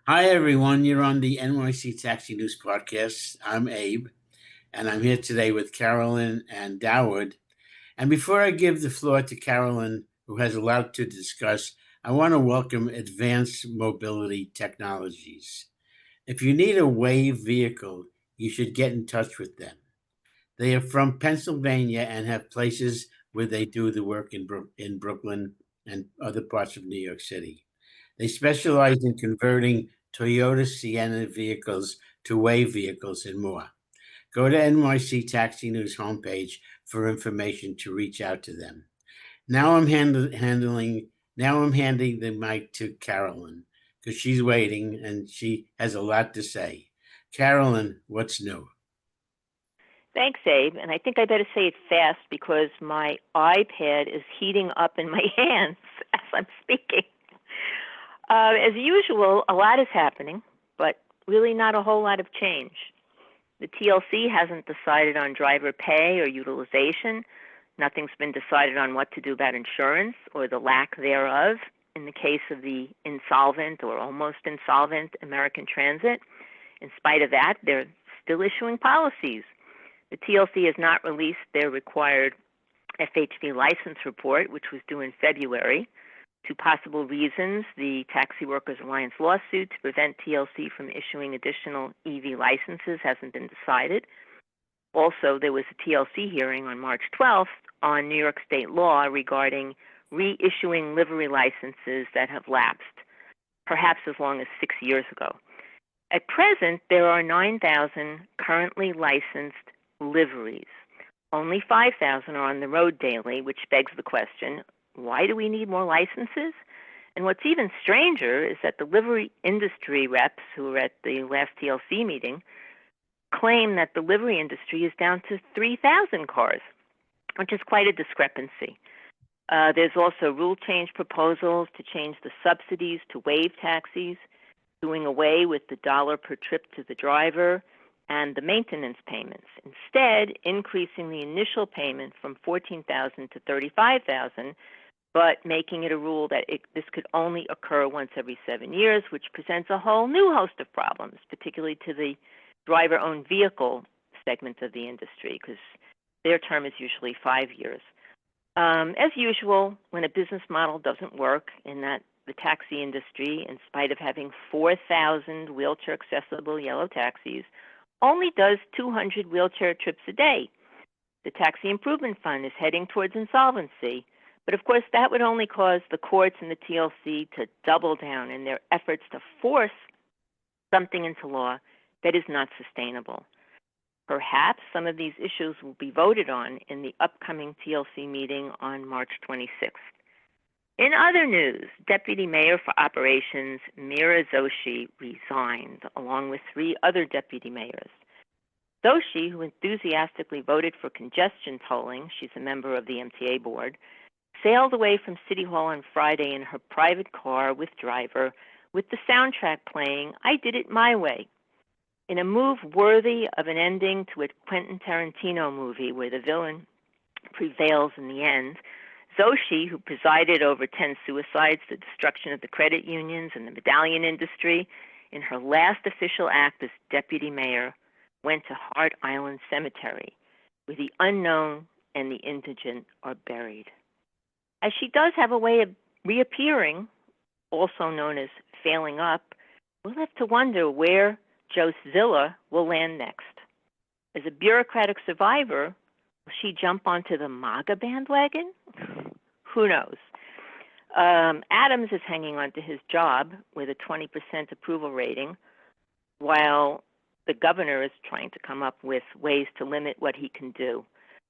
Hi, everyone. You're on the NYC Taxi News Podcast. I'm Abe, and I'm here today with Carolyn and Dawood. And before I give the floor to Carolyn, who has a lot to discuss, I want to welcome Advanced Mobility Technologies. If you need a wave vehicle, you should get in touch with them. They are from Pennsylvania and have places where they do the work in Brooklyn and other parts of New York City. They specialize in converting Toyota Sienna vehicles to Wave vehicles and more. Go to NYC Taxi News homepage for information to reach out to them. Now I'm handling. Now I'm handing the mic to Carolyn because she's waiting and she has a lot to say. Carolyn, what's new? Thanks, Abe. And I think I better say it fast because my iPad is heating up in my hands as I'm speaking. As usual, a lot is happening, but really not a whole lot of change. The TLC hasn't decided on driver pay or utilization. Nothing's been decided on what to do about insurance or the lack thereof in the case of the insolvent or almost insolvent American Transit. In spite of that, they're still issuing policies. The TLC has not released their required FHV license report, which was due in February. Two possible reasons: the Taxi Workers Alliance lawsuit to prevent TLC from issuing additional EV licenses hasn't been decided. Also, there was a TLC hearing on March 12th on New York state law regarding reissuing livery licenses that have lapsed, perhaps as long as 6 years ago. At present, there are 9,000 currently licensed liveries. Only 5,000 are on the road daily, which begs the question, why do we need more licenses? And what's even stranger is that the livery industry reps who were at the last TLC meeting claim that the livery industry is down to 3,000 cars, which is quite a discrepancy. There's also rule change proposals to change the subsidies to wave taxis, doing away with the dollar per trip to the driver and the maintenance payments. Instead, increasing the initial payment from $14,000 to $35,000, but making it a rule that this could only occur once every 7 years, which presents a whole new host of problems, particularly to the driver-owned vehicle segment of the industry, because their term is usually 5 years. As usual, when a business model doesn't work in that the taxi industry, in spite of having 4,000 wheelchair-accessible yellow taxis, only does 200 wheelchair trips a day. The Taxi Improvement Fund is heading towards insolvency, but of course that would only cause the courts and the TLC to double down in their efforts to force something into law that is not sustainable. Perhaps some of these issues will be voted on in the upcoming TLC meeting on March 26th. In other news, Deputy Mayor for Operations Mira Zoshi resigned, along with 3 other deputy mayors. Zoshi, who enthusiastically voted for congestion tolling, she's a member of the MTA board, sailed away from City Hall on Friday in her private car with driver, with the soundtrack playing, "I Did It My Way," in a move worthy of an ending to a Quentin Tarantino movie where the villain prevails in the end. Zoshi, who presided over 10 suicides, the destruction of the credit unions and the Medallion industry, in her last official act as deputy mayor, went to Hart Island Cemetery, where the unknown and the indigent are buried. As she does have a way of reappearing, also known as failing up, we'll have to wonder where Joe Zilla will land next. As a bureaucratic survivor, will she jump onto the MAGA bandwagon? Who knows? Adams is hanging on to his job with a 20% approval rating, while the governor is trying to come up with ways to limit what he can do.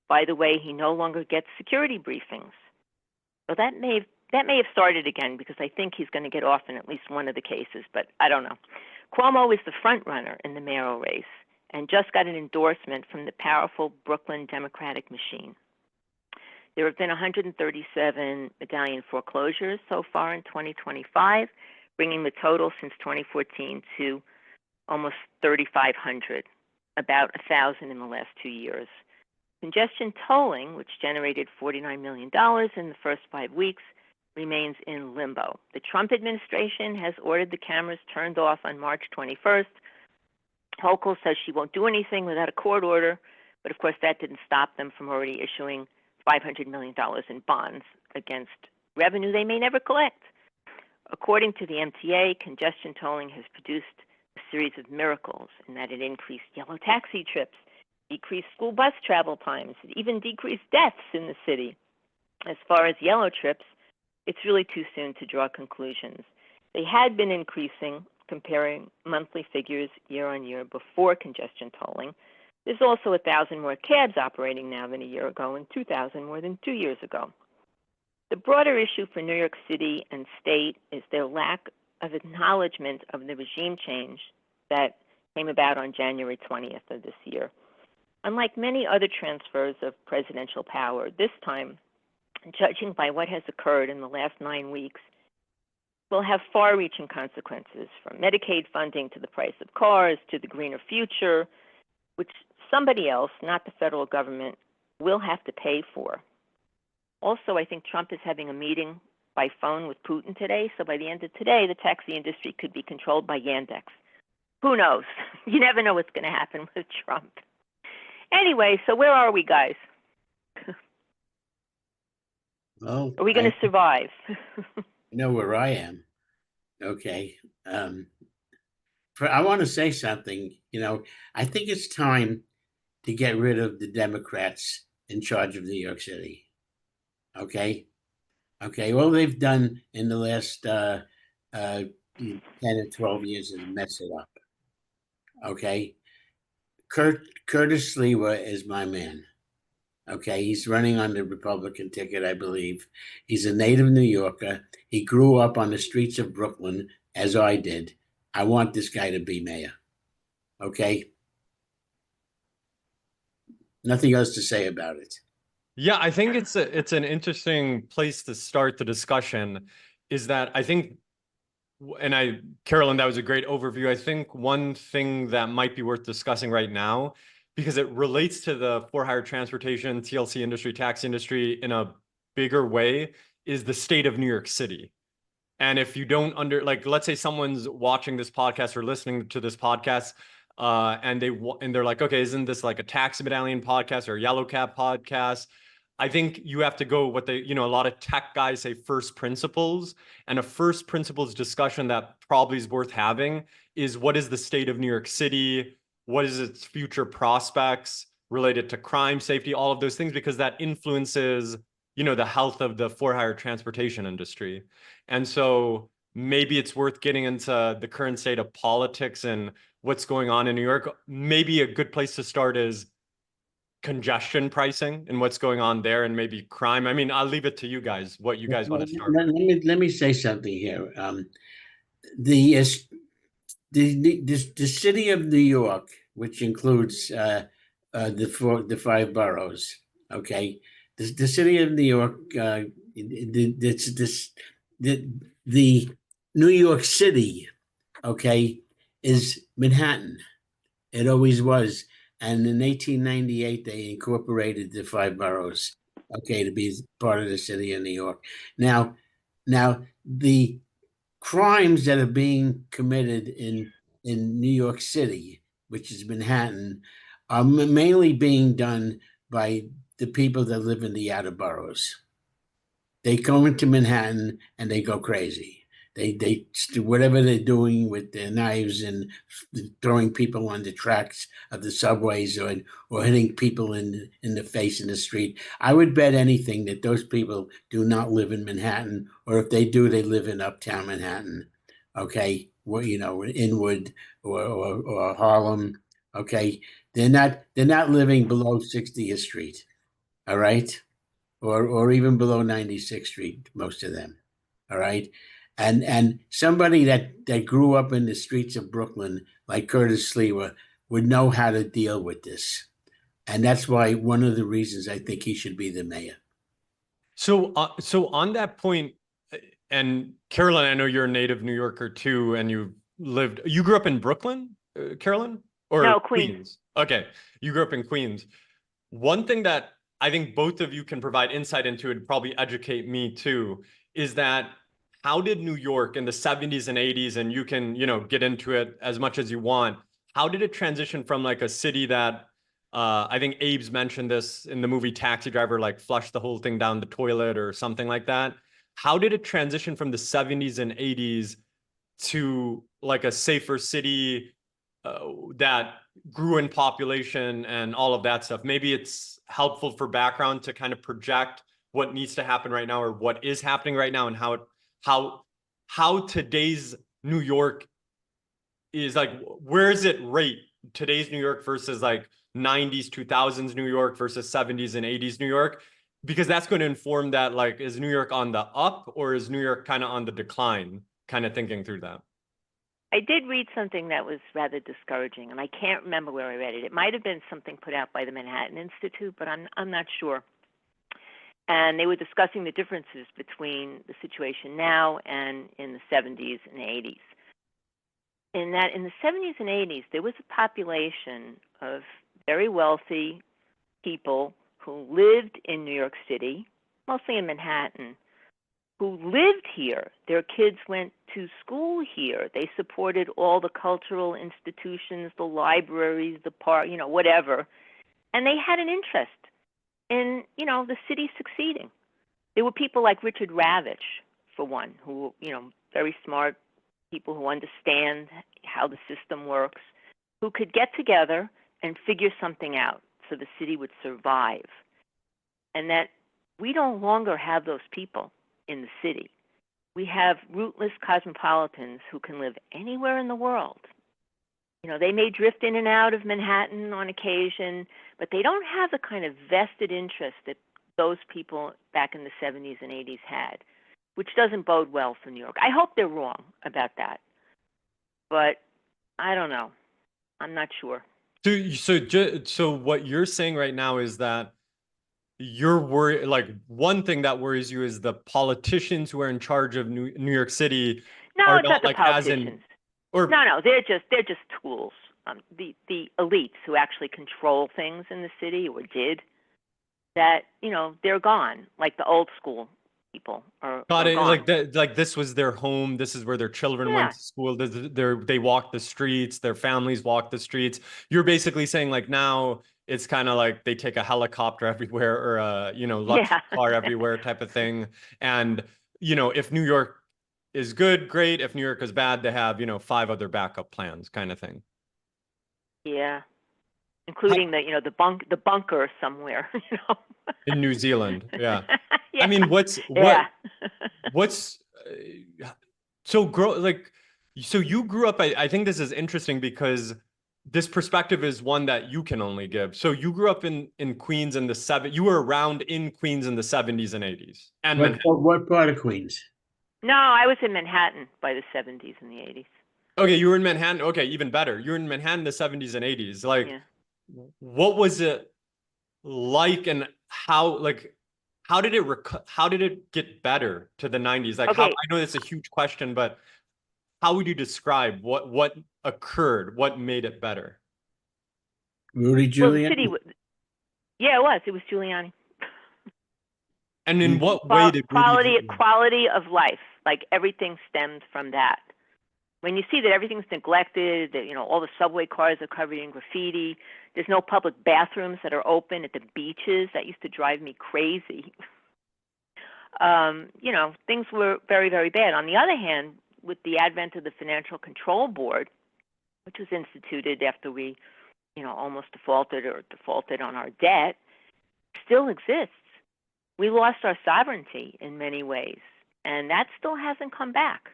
By the way, he no longer gets security briefings. Well, that may have started again because I think he's going to get off in at least one of the cases, but I don't know. Cuomo is the front runner in the mayoral race and just got an endorsement from the powerful Brooklyn Democratic machine. There have been 137 medallion foreclosures so far in 2025, bringing the total since 2014 to almost 3,500, about 1,000 in the last 2 years. Congestion tolling, which generated $49 million in the first 5 weeks, remains in limbo. The Trump administration has ordered the cameras turned off on March 21st. Hochul says she won't do anything without a court order, but of course that didn't stop them from already issuing $500 million in bonds against revenue they may never collect. According to the MTA, congestion tolling has produced a series of miracles in that it increased yellow taxi trips, decreased school bus travel times, it even decreased deaths in the city. As far as yellow trips, it's really too soon to draw conclusions. They had been increasing, comparing monthly figures year on year before congestion tolling. There's also 1,000 more cabs operating now than a year ago and 2,000 more than 2 years ago. The broader issue for New York City and state is their lack of acknowledgement of the regime change that came about on January 20th of this year. Unlike many other transfers of presidential power, this time, judging by what has occurred in the last 9 weeks, will have far-reaching consequences, from Medicaid funding to the price of cars to the greener future, which somebody else, not the federal government, will have to pay for. Also, I think Trump is having a meeting by phone with Putin today, so by the end of today, the taxi industry could be controlled by Yandex. Who knows? You never know what's going to happen with Trump. Anyway, so where are we, guys? Well, are we going to survive? You know where I am. Okay. I want to say something. I think it's time to get rid of the Democrats in charge of New York City. Okay. All they've done in the last 10 or 12 years is mess it up. Okay. Curtis Sliwa is my man. Okay, he's running on the Republican ticket, I believe. He's a native New Yorker. He grew up on the streets of Brooklyn, as I did. I want this guy to be mayor. Okay? Nothing else to say about it. Yeah, I think it's an interesting place to start the discussion, is that I think, Carolyn, that was a great overview. I think one thing that might be worth discussing right now, because it relates to the for-hire transportation, TLC industry, taxi industry in a bigger way, is the state of New York City. And if you don't let's say someone's watching this podcast or listening to this podcast, and they're like, okay, isn't this like a taxi medallion podcast or a yellow cab podcast? I think you have to go what a lot of tech guys say first principles, and a first principles discussion that probably is worth having is, what is the state of New York City? What is its future prospects related to crime, safety, all of those things, because that influences, the health of the for-hire transportation industry. And so maybe it's worth getting into the current state of politics and what's going on in New York. Maybe a good place to start is congestion pricing and what's going on there, and maybe crime. I mean, I'll leave it to you guys, what you guys want to start with. Let me say something here. The city of New York, which includes the 5 boroughs, okay, the city of New York, the New York City, okay, is Manhattan. It always was. And in 1898, they incorporated the 5 boroughs, okay, to be part of the city of New York. Now, the crimes that are being committed in New York City, which is Manhattan, are mainly being done by the people that live in the outer boroughs. They go into Manhattan and they go crazy. They whatever they're doing with their knives and throwing people on the tracks of the subways or hitting people in the face in the street. I would bet anything that those people do not live in Manhattan, or if they do, they live in uptown Manhattan. Okay, well, Inwood or Harlem. Okay, they're not living below 60th Street. All right, or even below 96th Street. Most of them. All right. And somebody that grew up in the streets of Brooklyn, like Curtis Sliwa, would know how to deal with this. And that's why one of the reasons I think he should be the mayor. So on that point, and Carolyn, I know you're a native New Yorker too, and you grew up in Brooklyn, Carolyn? Or no, Queens. Okay, you grew up in Queens. One thing that I think both of you can provide insight into, and probably educate me too, is that how did New York in the 70s and 80s, and you can, get into it as much as you want, how did it transition from like a city that I think Abe's mentioned this in the movie Taxi Driver, like flush the whole thing down the toilet or something like that. How did it transition from the 70s and 80s to like a safer city that grew in population and all of that stuff? Maybe it's helpful for background to kind of project what needs to happen right now or what is happening right now and how today's New York is like, where is it rate today's New York versus like 90s, 2000s New York versus 70s and 80s New York? Because that's going to inform that, like, is New York on the up or is New York kind of on the decline? Kind of thinking through that. I did read something that was rather discouraging, and I can't remember where I read it. It might have been something put out by the Manhattan Institute, but I'm not sure. And they were discussing the differences between the situation now and in the 70s and 80s. In that, in the 70s and 80s, there was a population of very wealthy people who lived in New York City, mostly in Manhattan, who lived here. Their kids went to school here. They supported all the cultural institutions, the libraries, the park, whatever. And they had an interest in, the city succeeding. There were people like Richard Ravitch, for one, who, very smart people who understand how the system works, who could get together and figure something out so the city would survive. And that we no longer have those people in the city. We have rootless cosmopolitans who can live anywhere in the world. They may drift in and out of Manhattan on occasion, but they don't have the kind of vested interest that those people back in the 70s and 80s had, which doesn't bode well for New York. I hope they're wrong about that, but I don't know. I'm not sure. So what you're saying right now is that you're worried, like one thing that worries you is the politicians who are in charge of New York City. No, are it's not not the like politicians. No, they're just tools. The elites who actually control things in the city, or did, that they're gone. Like the old school people are Got it. gone. Like that, like this was their home. This is where their children went to school. They walked the streets. Their families walked the streets. You're basically saying like now it's kind of like they take a helicopter everywhere or a luxury car everywhere type of thing. And if New York is good, great. If New York is bad, they have 5 other backup plans, kind of thing. Yeah, including the bunker somewhere. In New Zealand. Yeah. Yeah. I mean, what's so you grew up, I think this is interesting because this perspective is one that you can only give. So you grew up in Queens in the you were around in Queens in the 70s and 80s. And what part of Queens? No, I was in Manhattan by the 70s and the 80s. Okay, you were in Manhattan. Okay, even better. You were in Manhattan in the 70s and 80s. Like, what was it like, and how did it get better to the 90s? Like, I know it's a huge question, but how would you describe what occurred? What made it better? Rudy Giuliani? Well, it was Giuliani. And in what way did quality of life, like everything stemmed from that. When you see that everything's neglected, that all the subway cars are covered in graffiti, there's no public bathrooms that are open at the beaches, that used to drive me crazy. Things were very, very bad. On the other hand, with the advent of the Financial Control Board, which was instituted after we, almost defaulted on our debt, still exists. We lost our sovereignty in many ways, and that still hasn't come back,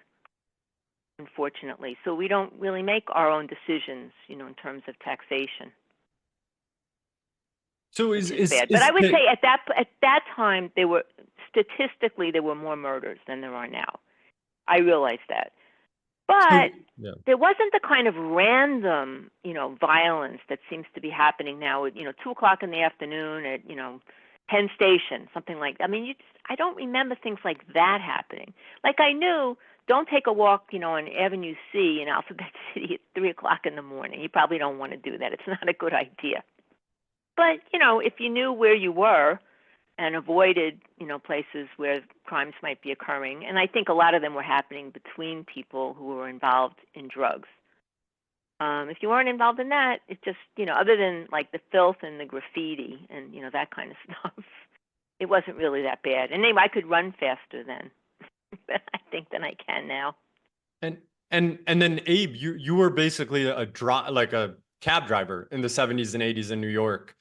unfortunately. So we don't really make our own decisions, in terms of taxation. So is bad. But I would say at that time statistically there were more murders than there are now. I realize that. But there wasn't the kind of random, violence that seems to be happening now at, 2:00 in the afternoon at, Penn Station, something like that. I mean, I don't remember things like that happening. Like I knew, don't take a walk, on Avenue C in Alphabet City at 3:00 in the morning. You probably don't want to do that. It's not a good idea. But, if you knew where you were and avoided, places where crimes might be occurring. And I think a lot of them were happening between people who were involved in drugs. If you weren't involved in that, it just, other than like the filth and the graffiti and, that kind of stuff, it wasn't really that bad. And anyway, I could run faster then, I think, than I can now. And then Abe, you were basically a cab driver in the 70s and 80s in New York.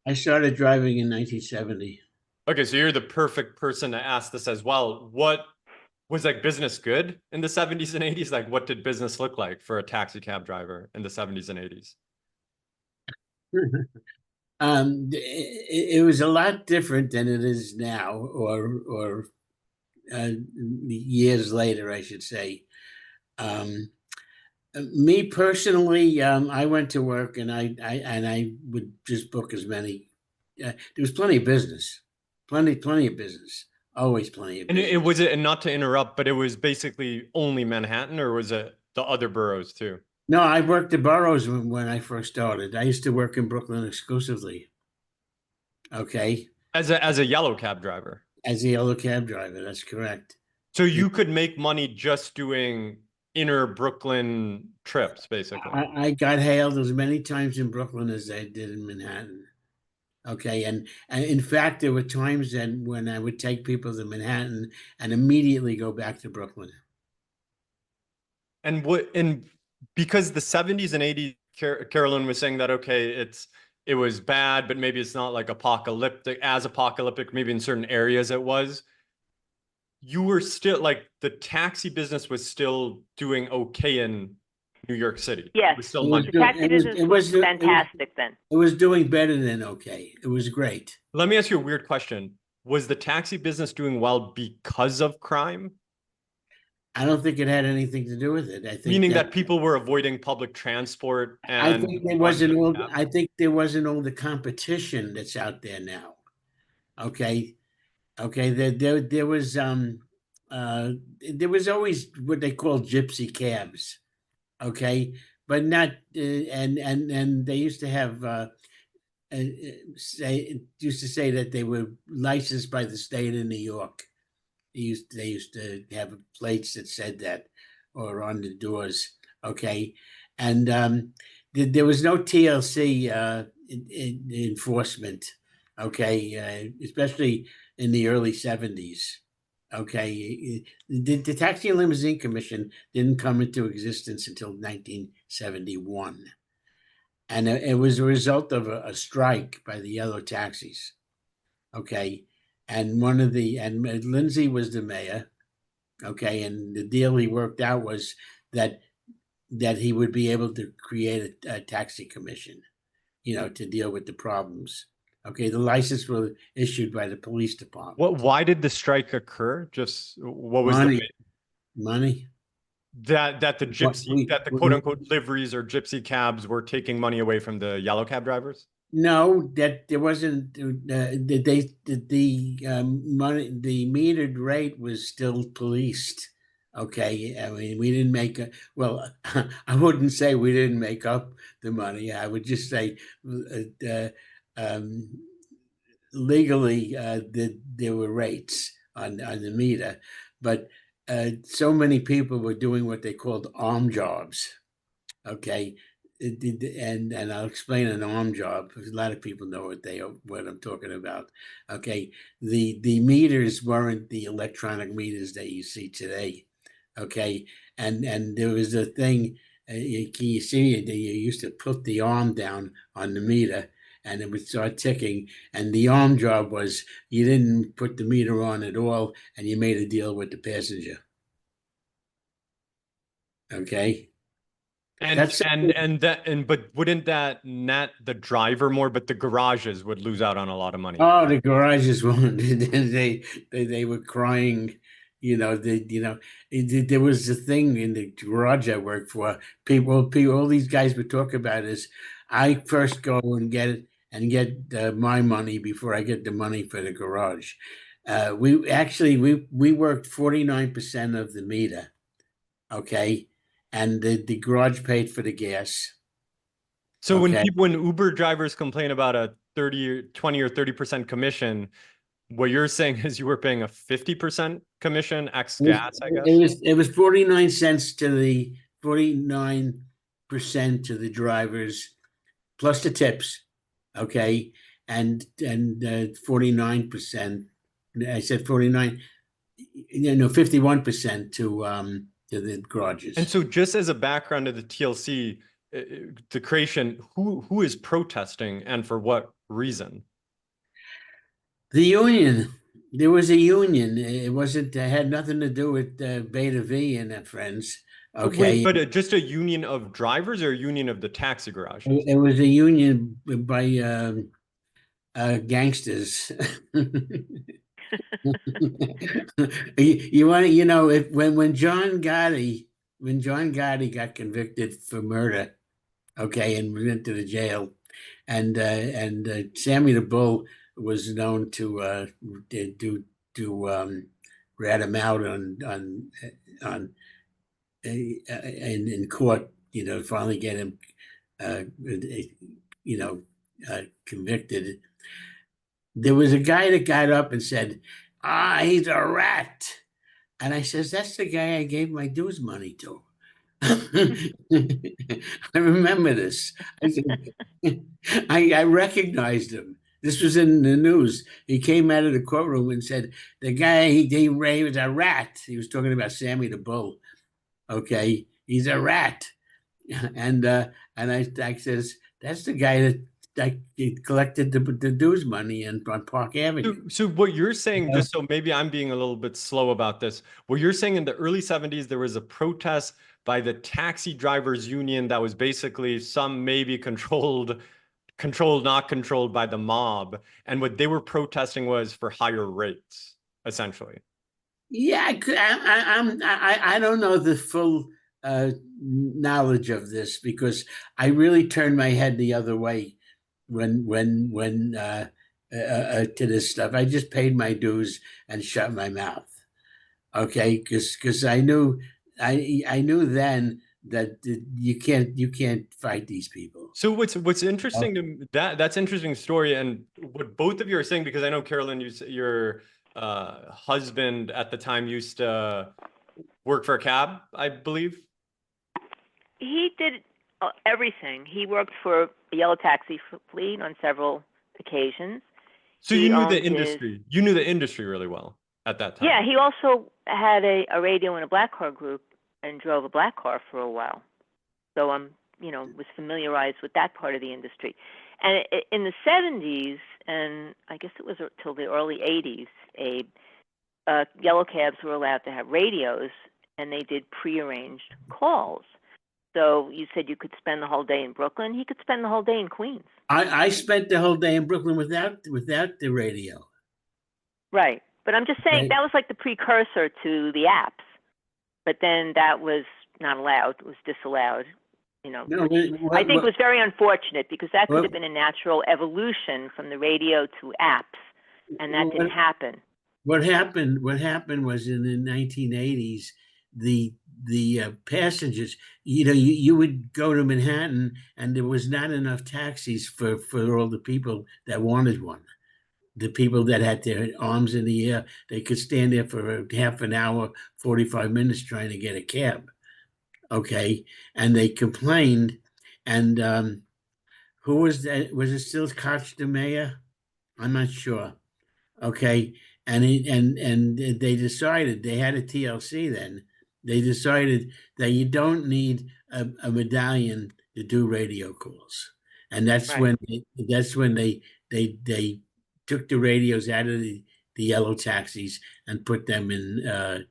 I started driving in 1970. Okay, so you're the perfect person to ask this as well. What was like business good in the 70s and 80s? Like, what did business look like for a taxi cab driver in the 70s and 80s? It was a lot different than it is now, or years later, I should say. Me personally, I went to work and I would just book as many. There was plenty of business, plenty of business, always plenty of business. And not to interrupt, but it was basically only Manhattan, or was it the other boroughs too? No, I worked the boroughs when I first started. I used to work in Brooklyn exclusively. Okay. As a yellow cab driver. As a yellow cab driver, that's correct. So you could make money just doing inner Brooklyn trips, basically. I got hailed as many times in Brooklyn as I did in Manhattan. Okay, and in fact, there were times then when I would take people to Manhattan and immediately go back to Brooklyn. And because the 70s and 80s, Carolyn was saying that, okay, it was bad, but maybe it's not like apocalyptic, maybe in certain areas it was. You were still like, the taxi business was still doing okay in New York City. Yes, the taxi business was fantastic then. It was doing better than okay. It was great. Let me ask you a weird question. Was the taxi business doing well because of crime? I don't think it had anything to do with it. I think meaning that people were avoiding public transport. And I think there wasn't all the competition that's out there now. Okay. There was always what they call gypsy cabs. Okay, but not and they used to have used to say that they were licensed by the state of New York. They used to have plates that said that, or on the doors. Okay, and there was no TLC enforcement. Okay, especially in the early 70s. Okay, the Taxi and Limousine Commission didn't come into existence until 1971. And it was a result of a strike by the yellow taxis. Okay, and Lindsay was the mayor. Okay, and the deal he worked out was that he would be able to create a taxi commission, to deal with the problems. Okay, the license was issued by the police department. Why did the strike occur? Just what was money? That the quote unquote liveries or gypsy cabs were taking money away from the yellow cab drivers? No, that there wasn't. The money, the metered rate was still policed. Okay, I mean, we didn't make I wouldn't say we didn't make up the money. I would just say legally there were rates on the meter, but so many people were doing what they called arm jobs. Okay, and I'll explain an arm job because a lot of people know what I'm talking about. Okay, the meters weren't the electronic meters that you see today. Okay, and there was a thing you see that you used to put the arm down on the meter and it would start ticking, and the arm job was you didn't put the meter on at all and you made a deal with the passenger. Okay, but wouldn't that net the driver more, but the garages would lose out on a lot of money? Oh, the garages won't. They were crying. There was a thing in the garage I worked for. People, all these guys would talk about is, I first go and get my money before I get the money for the garage. We worked 49% of the meter, okay, and the garage paid for the gas. So when Uber drivers complain about a 20 or 30% commission, what you're saying is you were paying a 50% commission ex gas, I guess? It was 49 cents to the 49% to the drivers, plus the tips, okay, and 49%. I said 49, 51% to the garages. And so, just as a background of the TLC, the creation, who is protesting and for what reason? The union. There was a union. It wasn't. It had nothing to do with Beta V and their friends. Okay, Wait, but just a union of drivers or a union of the taxi garages? it was a union by gangsters. You want to, when John Gotti got convicted for murder, okay, and went to the jail, and Sammy the Bull was known to rat him out on in court, finally get him convicted. There was a guy that got up and said, he's a rat. And I says, that's the guy I gave my dues money to. I remember this. I recognized him. This was in the news. He came out of the courtroom and said, the guy, he was a rat. He was talking about Sammy the Bull. Okay, he's a rat. And I says, that's the guy that collected the dues money on Park Avenue. So what you're saying, just so maybe I'm being a little bit slow about this, what you're saying in the early 70s, there was a protest by the taxi drivers union that was basically some maybe controlled, not controlled by the mob. And what they were protesting was for higher rates, essentially. Yeah, I don't know the full knowledge of this, because I really turned my head the other way when to this stuff. I just paid my dues and shut my mouth. Okay, because I knew then that you can't fight these people. So what's interesting to that's interesting story, and what both of you are saying, because I know, Carolyn, your husband at the time used to work for a cab, I believe. He did everything. He worked for a yellow taxi fleet on several occasions. So you knew the industry. You knew the industry really well at that time. Yeah, he also had a radio in a black car group and drove a black car for a while. So I'm, was familiarized with that part of the industry. And in the 70s, and I guess it was till the early 80s, yellow cabs were allowed to have radios, and they did prearranged calls. So you said you could spend the whole day in Brooklyn. He could spend the whole day in Queens. I spent the whole day in Brooklyn without the radio. Right. But I'm just saying that was like the precursor to the apps. But then that was not allowed. It was disallowed. I think was very unfortunate, because that could have been a natural evolution from the radio to apps, and that didn't happen. What happened was, in the 1980s, the passengers, you would go to Manhattan and there was not enough taxis for all the people that wanted one. The people that had their arms in the air, they could stand there for half an hour, 45 minutes trying to get a cab. Okay. And they complained. And who was that? Was it still Koch the mayor? I'm not sure. Okay. And they decided, they had a TLC then. They decided that you don't need a medallion to do radio calls. And that's when they took the radios out of the yellow taxis and put them in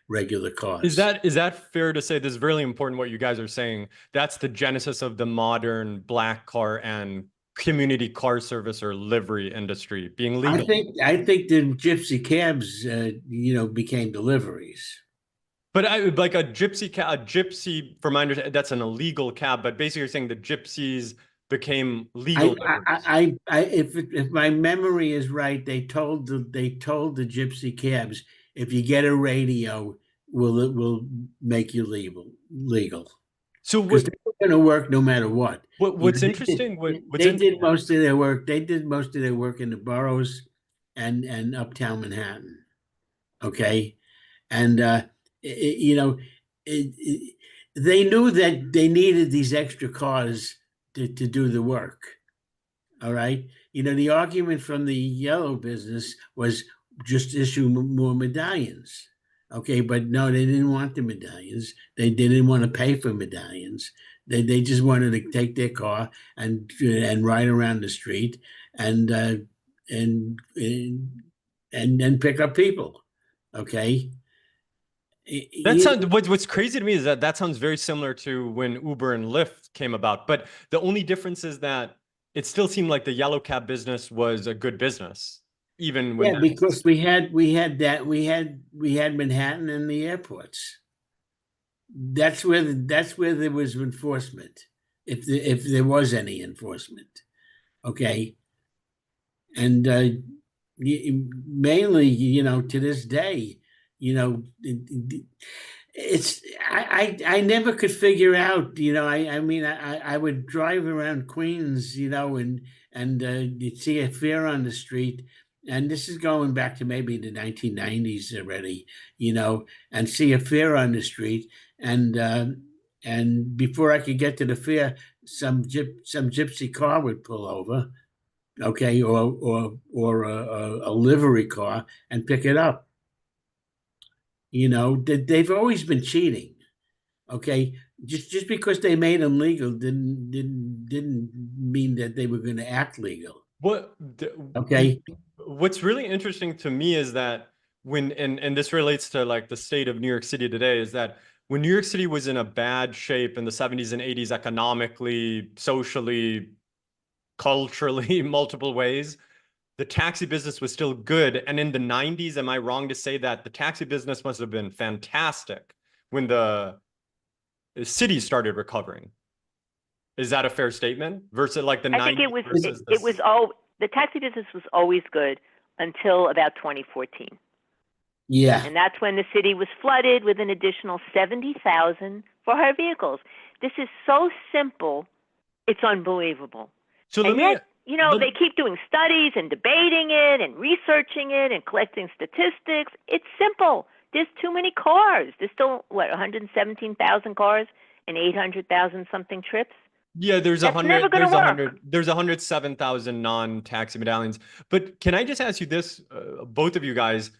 regular cars. Is that fair to say? This is really important what you guys are saying. That's the genesis of the modern black car and community car service or livery industry being legal. I think the gypsy cabs, became deliveries. But like a gypsy, from my understanding, that's an illegal cab. But basically, you're saying the gypsies became legal. If my memory is right, they told the gypsy cabs, if you get a radio, we'll make you legal. So they're going to work no matter what. What's interesting? They did most of their work. They did most of their work in the boroughs, and uptown Manhattan. Okay, and you know, they knew that they needed these extra cars to do the work. All right, the argument from the yellow business was just issue more medallions. Okay, but no, they didn't want the medallions. They didn't want to pay for medallions. They just wanted to take their car and ride around the street and and and pick up people. Okay. That sounds, what's crazy to me is that that sounds very similar to when Uber and Lyft came about. But the only difference is that it still seemed like the yellow cab business was a good business, even when because we had Manhattan and the airports. That's where there was enforcement, if there was any enforcement. Okay, and mainly, to this day, it's I never could figure out. I mean, I would drive around Queens, and you'd see a fair on the street. And this is going back to maybe the 1990s already, and see a fair on the street, and before I could get to the fair, some gypsy car would pull over, okay, or a livery car and pick it up. They've always been cheating. Okay, just because they made them legal didn't mean that they were going to act legal. Okay. What's really interesting to me is that and this relates to like the state of New York City today, is that when New York City was in a bad shape in the 70s and 80s, economically, socially, culturally, multiple ways, the taxi business was still good. And in the 90s, am I wrong to say that the taxi business must have been fantastic when the city started recovering? Is that a fair statement? Versus like the 90s? I think it was all, the taxi business was always good until about 2014. Yeah. And that's when the city was flooded with an additional 70,000 for her vehicles. This is so simple, it's unbelievable. So they keep doing studies and debating it and researching it and collecting statistics. It's simple. There's too many cars. There's still, 117,000 cars and 800,000 something trips? Yeah, there's That's never going to work. There's 107,000 non-taxi medallions. But can I just ask you this, both of you guys?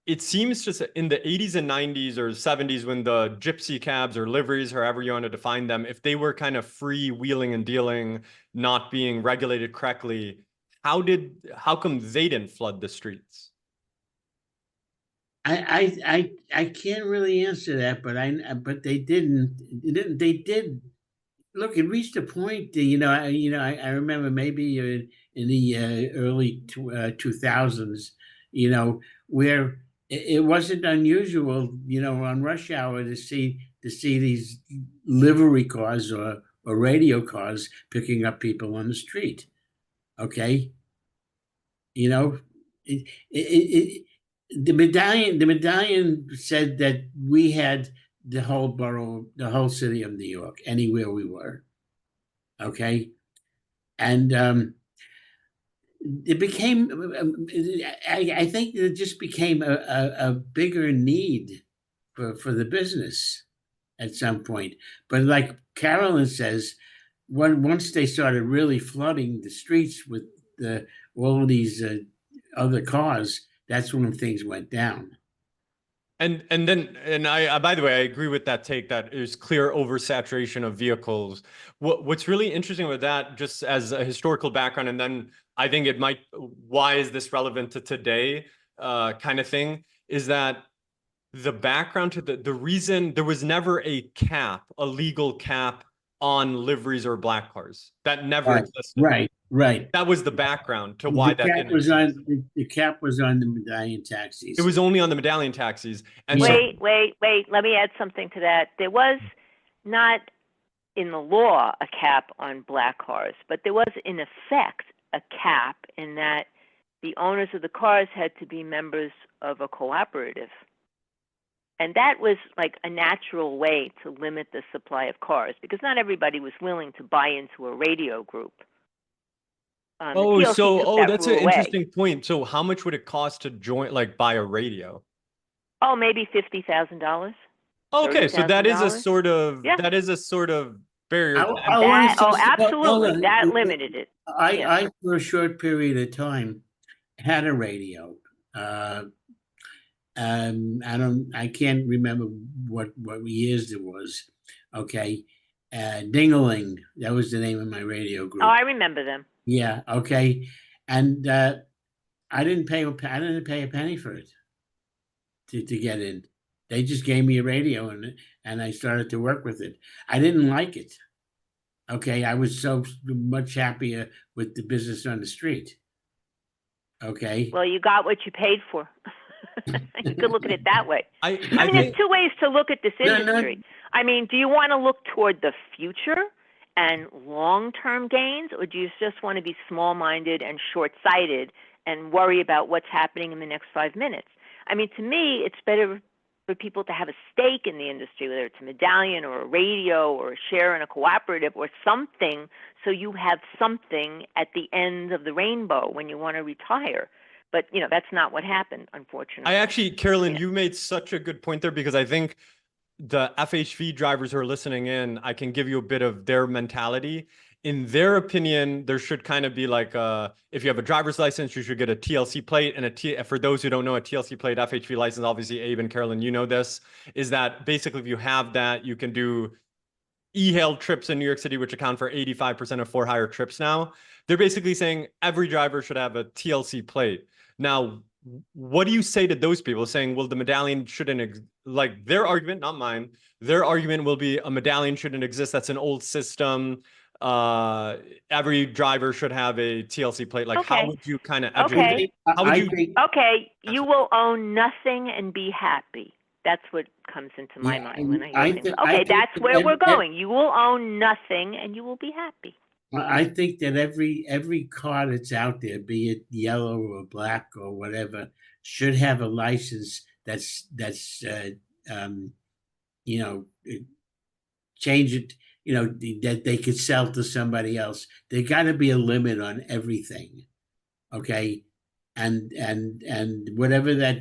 It seems just in the 80s and 90s or 70s, when the gypsy cabs or liveries, however you want to define them, if they were kind of free wheeling and dealing, not being regulated correctly, how come they didn't flood the streets? I can't really answer that, but they didn't. They did. Look, it reached a point. I remember maybe in the early 2000s, where it wasn't unusual, on rush hour to see these livery cars or radio cars picking up people on the street. Okay, the medallion said that we had the whole borough, the whole city of New York, anywhere we were. Okay, and it became, I think it just became a bigger need for the business at some point. But like Carolyn says, once they started really flooding the streets with all of these other cars, that's when things went down. And I, by the way, I agree with that take that there's clear oversaturation of vehicles. What's really interesting with that, just as a historical background, and then I think it might, why is this relevant to today, kind of thing, is that the background to the reason there was never a legal cap on liveries or black cars. That never existed. Right. That was the background to why that didn't exist. The cap was on the medallion taxis. It was only on the medallion taxis. And wait. Let me add something to that. There was not in the law a cap on black cars, but there was in effect a cap in that the owners of the cars had to be members of a cooperative. And that was like a natural way to limit the supply of cars, because not everybody was willing to buy into a radio group. The TLC took that that's rule an away. interesting point. So how much would it cost to join, like buy a radio? Oh, maybe $50,000. Okay, so that is a $30,000. sort of Yeah. barrier. I That, want to say, absolutely, that limited it. I for a short period of time had a radio. I can't remember what years it was. Okay, Ding-a-ling, that was the name of my radio group. Oh, I remember them. Yeah. Okay, and I didn't pay a penny for it to get in. They just gave me a radio and I started to work with it. I didn't like it. Okay, I was so much happier with the business on the street. Okay. Well, you got what you paid for. You could look at it that way. I mean, there's two ways to look at this industry. I mean, do you want to look toward the future and long-term gains, or do you just want to be small-minded and short-sighted and worry about what's happening in the next 5 minutes? I mean, to me, it's better for people to have a stake in the industry, whether it's a medallion or a radio or a share in a cooperative or something, so you have something at the end of the rainbow when you want to retire. But, that's not what happened, unfortunately. Carolyn, you made such a good point there, because I think the FHV drivers who are listening in, I can give you a bit of their mentality. In their opinion, there should kind of be like if you have a driver's license, you should get a TLC plate. And for those who don't know, a TLC plate, FHV license, obviously Abe and Carolyn, you know this, is that basically if you have that, you can do e-hail trips in New York City, which account for 85% of for-hire trips now. They're basically saying every driver should have a TLC plate. Now, what do you say to those people saying, well, the medallion shouldn't, like their argument, not mine, their argument will be a medallion shouldn't exist. That's an old system. Every driver should have a TLC plate. Like, how would you kind of educate? You will own nothing and be happy. That's what comes into my mind when I hear things. That's where we're going. You will own nothing and you will be happy. I think that every car that's out there, be it yellow or black or whatever, should have a license that's change it, that they could sell to somebody else. There got to be a limit on everything. Okay. And whatever that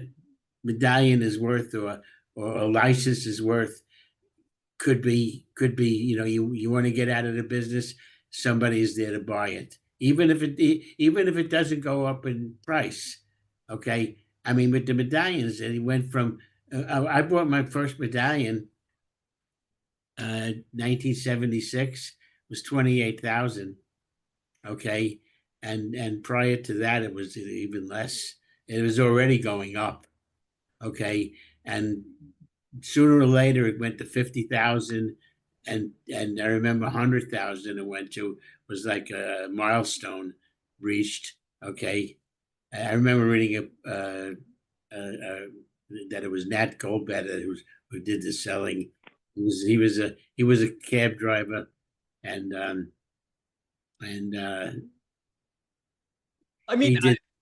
medallion is worth or a license is worth could be, you want to get out of the business, somebody is there to buy it, even if it doesn't go up in price. Okay. I mean, with the medallions, it went from, I bought my first medallion, 1976, was 28,000. Okay. And prior to that, it was even less. It was already going up. Okay. And sooner or later it went to 50,000. And I remember 100,000 it went to, was like a milestone reached. Okay. I remember reading that it was Nat Goldbetter who did the selling. He was a cab driver, and I mean,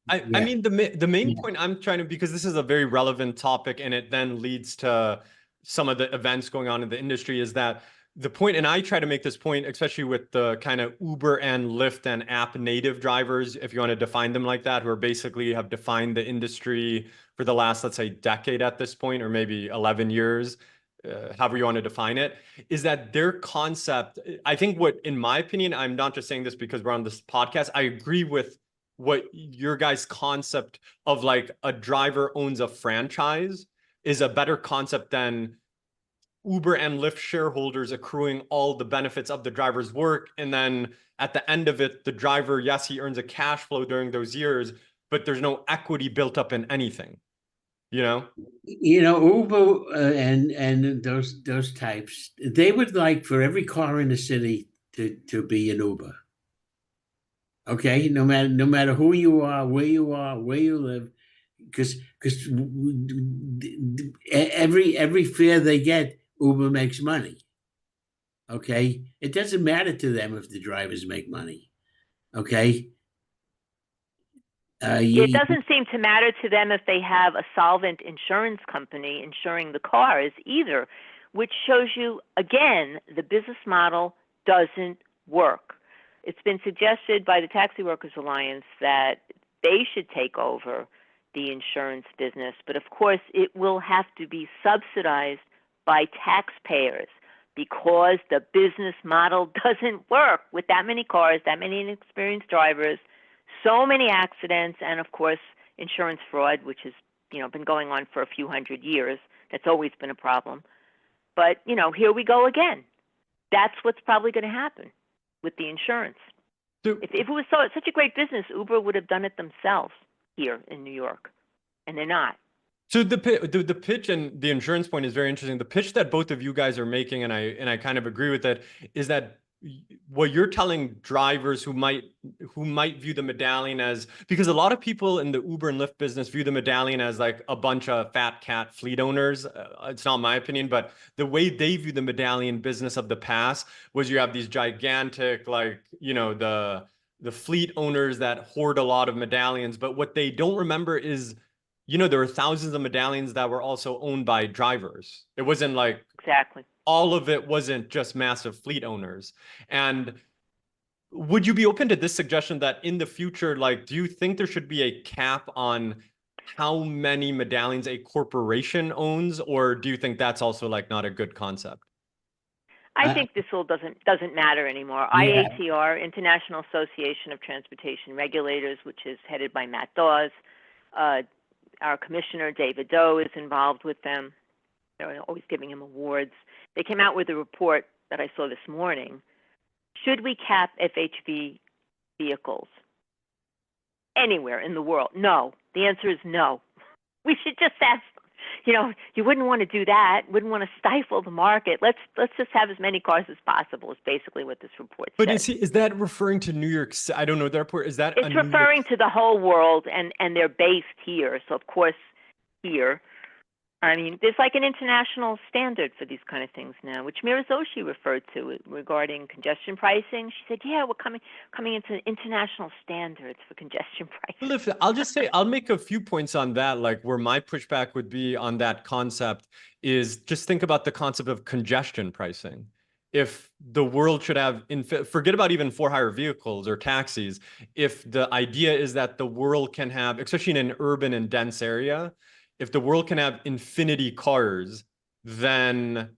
I mean, the main point I'm trying to, because this is a very relevant topic and it then leads to some of the events going on in the industry, is that the point, and I try to make this point, especially with the kind of Uber and Lyft and app native drivers, if you want to define them like that, who are basically have defined the industry for the last, let's say, decade at this point, or maybe 11 years, however you want to define it, is that their concept, I think what, in my opinion, I'm not just saying this because we're on this podcast, I agree with what your guys' concept of like a driver owns a franchise is a better concept than Uber and Lyft shareholders accruing all the benefits of the driver's work. And then at the end of it, the driver, yes, he earns a cash flow during those years, but there's no equity built up in anything, Uber and those types, they would like for every car in the city to be an Uber. Okay. No matter who you are, where you live, because every fare they get, Uber makes money. Okay. It doesn't matter to them if the drivers make money. Okay. It doesn't seem to matter to them if they have a solvent insurance company insuring the cars either, which shows you, again, the business model doesn't work. It's been suggested by the Taxi Workers Alliance that they should take over the insurance business, but of course it will have to be subsidized by taxpayers because the business model doesn't work with that many cars, that many inexperienced drivers, so many accidents, and of course insurance fraud, which has been going on for a few hundred years. That's always been a problem. But here we go again. That's what's probably going to happen with the insurance. If it was such a great business, Uber would have done it themselves here in New York, and they're not. So the pitch and the insurance point is very interesting. The pitch that both of you guys are making, and I kind of agree with that, is that what you're telling drivers who might view the Medallion as, because a lot of people in the Uber and Lyft business view the Medallion as like a bunch of fat cat fleet owners. It's not my opinion, but the way they view the Medallion business of the past was you have these gigantic, like, the fleet owners that hoard a lot of medallions. But what they don't remember is, there were thousands of medallions that were also owned by drivers. It wasn't like exactly. All of it wasn't just massive fleet owners. And would you be open to this suggestion that in the future, like, do you think there should be a cap on how many medallions a corporation owns, or do you think that's also like not a good concept? I think this all doesn't matter anymore. Yeah. IATR, International Association of Transportation Regulators, which is headed by Matt Dawes, our commissioner David Doe is involved with them. They're always giving him awards. They came out with a report that I saw this morning. Should we cap FHV vehicles anywhere in the world? No. The answer is no. We should just ask. You wouldn't want to do that. Wouldn't want to stifle the market. Let's just have as many cars as possible. Is basically what this report says. But is that referring to New York? I don't know. The report is that it's referring to the whole world, and they're based here. So of course, here. I mean, there's like an international standard for these kind of things now, which Mirazoshi referred to regarding congestion pricing. She said, yeah, we're coming into international standards for congestion pricing. Well, I'll just say, I'll make a few points on that, like where my pushback would be on that concept is just think about the concept of congestion pricing. If the world should have, forget about even for-hire vehicles or taxis, if the idea is that the world can have, especially in an urban and dense area, if the world can have infinity cars, then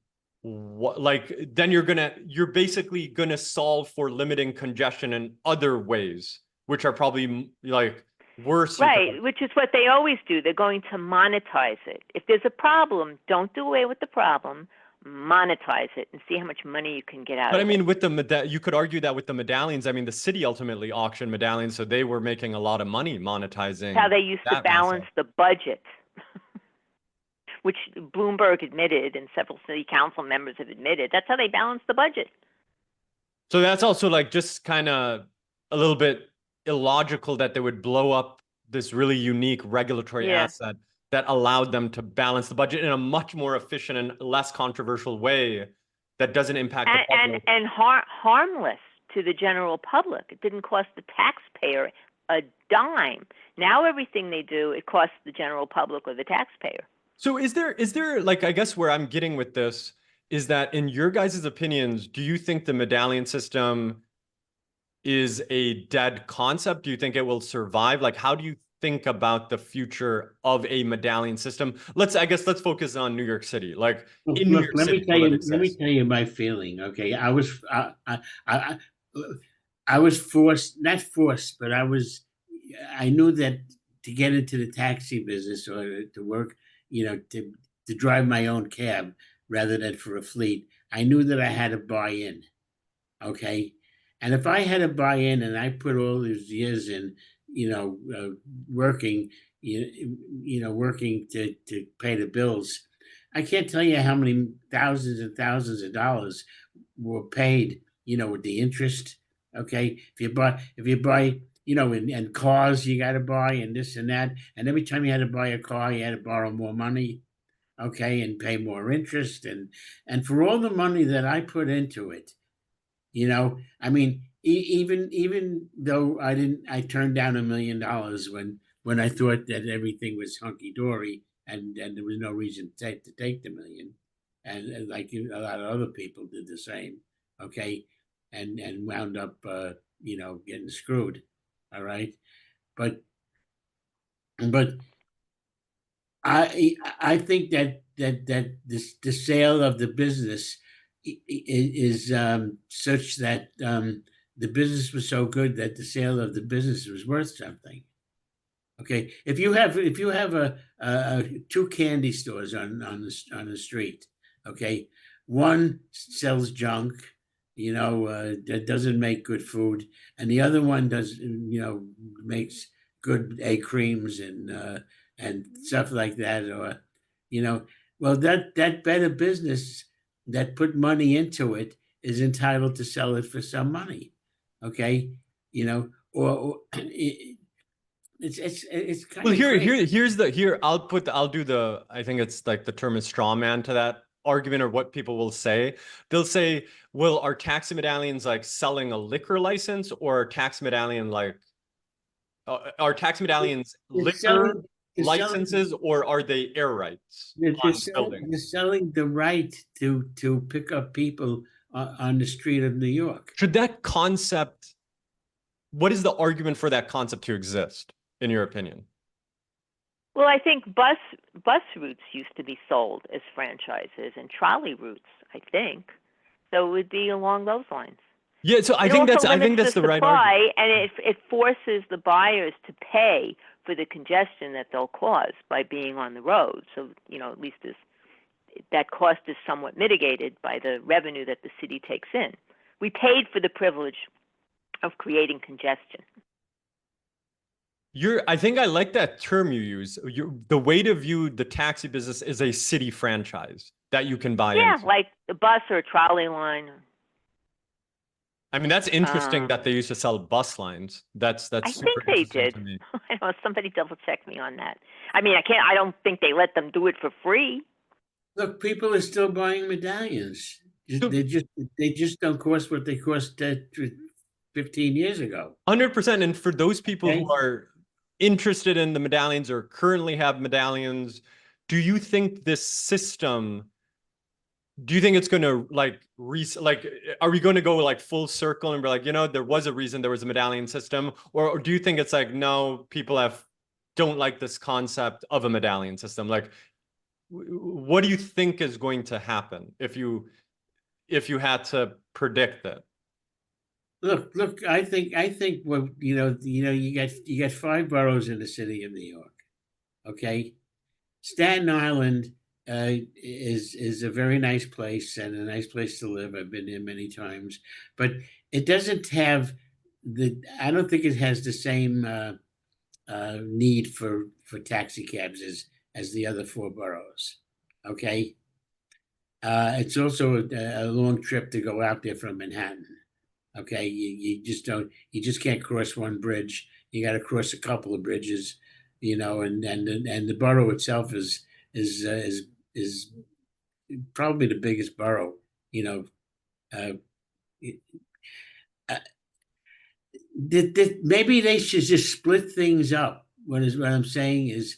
you're basically gonna solve for limiting congestion in other ways, which are probably like worse. Right, which is what they always do. They're going to monetize it. If there's a problem, don't do away with the problem. Monetize it and see how much money you can get out of it. But I mean, with you could argue that with the medallions, I mean, the city ultimately auctioned medallions, so they were making a lot of money monetizing. That's how they used to balance the budget. Which Bloomberg admitted and several city council members have admitted. That's how they balance the budget. So that's also like just kind of a little bit illogical that they would blow up this really unique regulatory asset that allowed them to balance the budget in a much more efficient and less controversial way that doesn't impact the public. And harmless to the general public. It didn't cost the taxpayer a dime. Now everything they do, it costs the general public or the taxpayer. So is there like, I guess where I'm getting with this is that in your guys' opinions, do you think the medallion system is a dead concept? Do you think it will survive? Like, how do you think about the future of a medallion system? Let's focus on New York City. Like in New York City, let me tell you my feeling. Okay. I was forced, not forced, but I knew that to get into the taxi business or to work, to drive my own cab rather than for a fleet, I knew that I had to buy in. Okay. And if I had to buy in and I put all these years in, working, working to pay the bills, I can't tell you how many thousands and thousands of dollars were paid, with the interest. Okay. If you buy, and cars you got to buy and this and that. And every time you had to buy a car, you had to borrow more money. Okay. And pay more interest. And for all the money that I put into it, I mean, even though I turned down $1 million when I thought that everything was hunky dory and there was no reason to take the $1 million, and like a lot of other people did the same, okay, and wound up getting screwed. All right, but but I think that the sale of the business is such that the business was so good that the sale of the business was worth something. Okay, if you have two candy stores on the street, okay, one sells junk, that doesn't make good food, and the other one does, makes good egg creams and stuff like that, or well, that better business that put money into it is entitled to sell it for some money, okay, or it's kind Well, of crazy. I'll do the, I think it's like the term is straw man to that argument, or what people will say. They'll say, well, are taxi medallions like selling a liquor license, or are taxi medallions It's liquor selling. It's selling. licenses, or are they air rights They're on selling. They're buildings? selling the right to pick up people on the street of New York. Should that concept, what is the argument for that concept to exist, in your opinion? Well, I think bus routes used to be sold as franchises, and trolley routes, I think. So it would be along those lines. Yeah, so I It think also that's limits the right supply, argument. and it forces the buyers to pay for the congestion that they'll cause by being on the road. So, at least that cost is somewhat mitigated by the revenue that the city takes in. We paid for the privilege of creating congestion. I think I like that term you use. The way to view the taxi business is a city franchise that you can buy into. Like the bus or trolley line. I mean, that's interesting that they used to sell bus lines. That's I super think they interesting did. to me. I don't know. Somebody double check me on that. I mean, I don't think they let them do it for free. Look, people are still buying medallions. So, They just don't cost what they cost 15 years ago. 100%. And for those people Okay. who are interested in the medallions or currently have medallions, do you think this system, do you think it's going to are we going to go like full circle and be like, there was a reason there was a medallion system? Or do you think it's like, no, people don't like this concept of a medallion system? Like, what do you think is going to happen if you had to predict it? Look. I think well, you got 5 boroughs in the city of New York. Okay, Staten Island is a very nice place and a nice place to live. I've been there many times, but it doesn't have I don't think it has the same need for taxi cabs as the other 4 boroughs. Okay, it's also a long trip to go out there from Manhattan. Okay, you just can't cross one bridge. You got to cross a couple of bridges, and the borough itself is probably the biggest borough. Uh, uh, maybe they should just split things up. What I'm saying is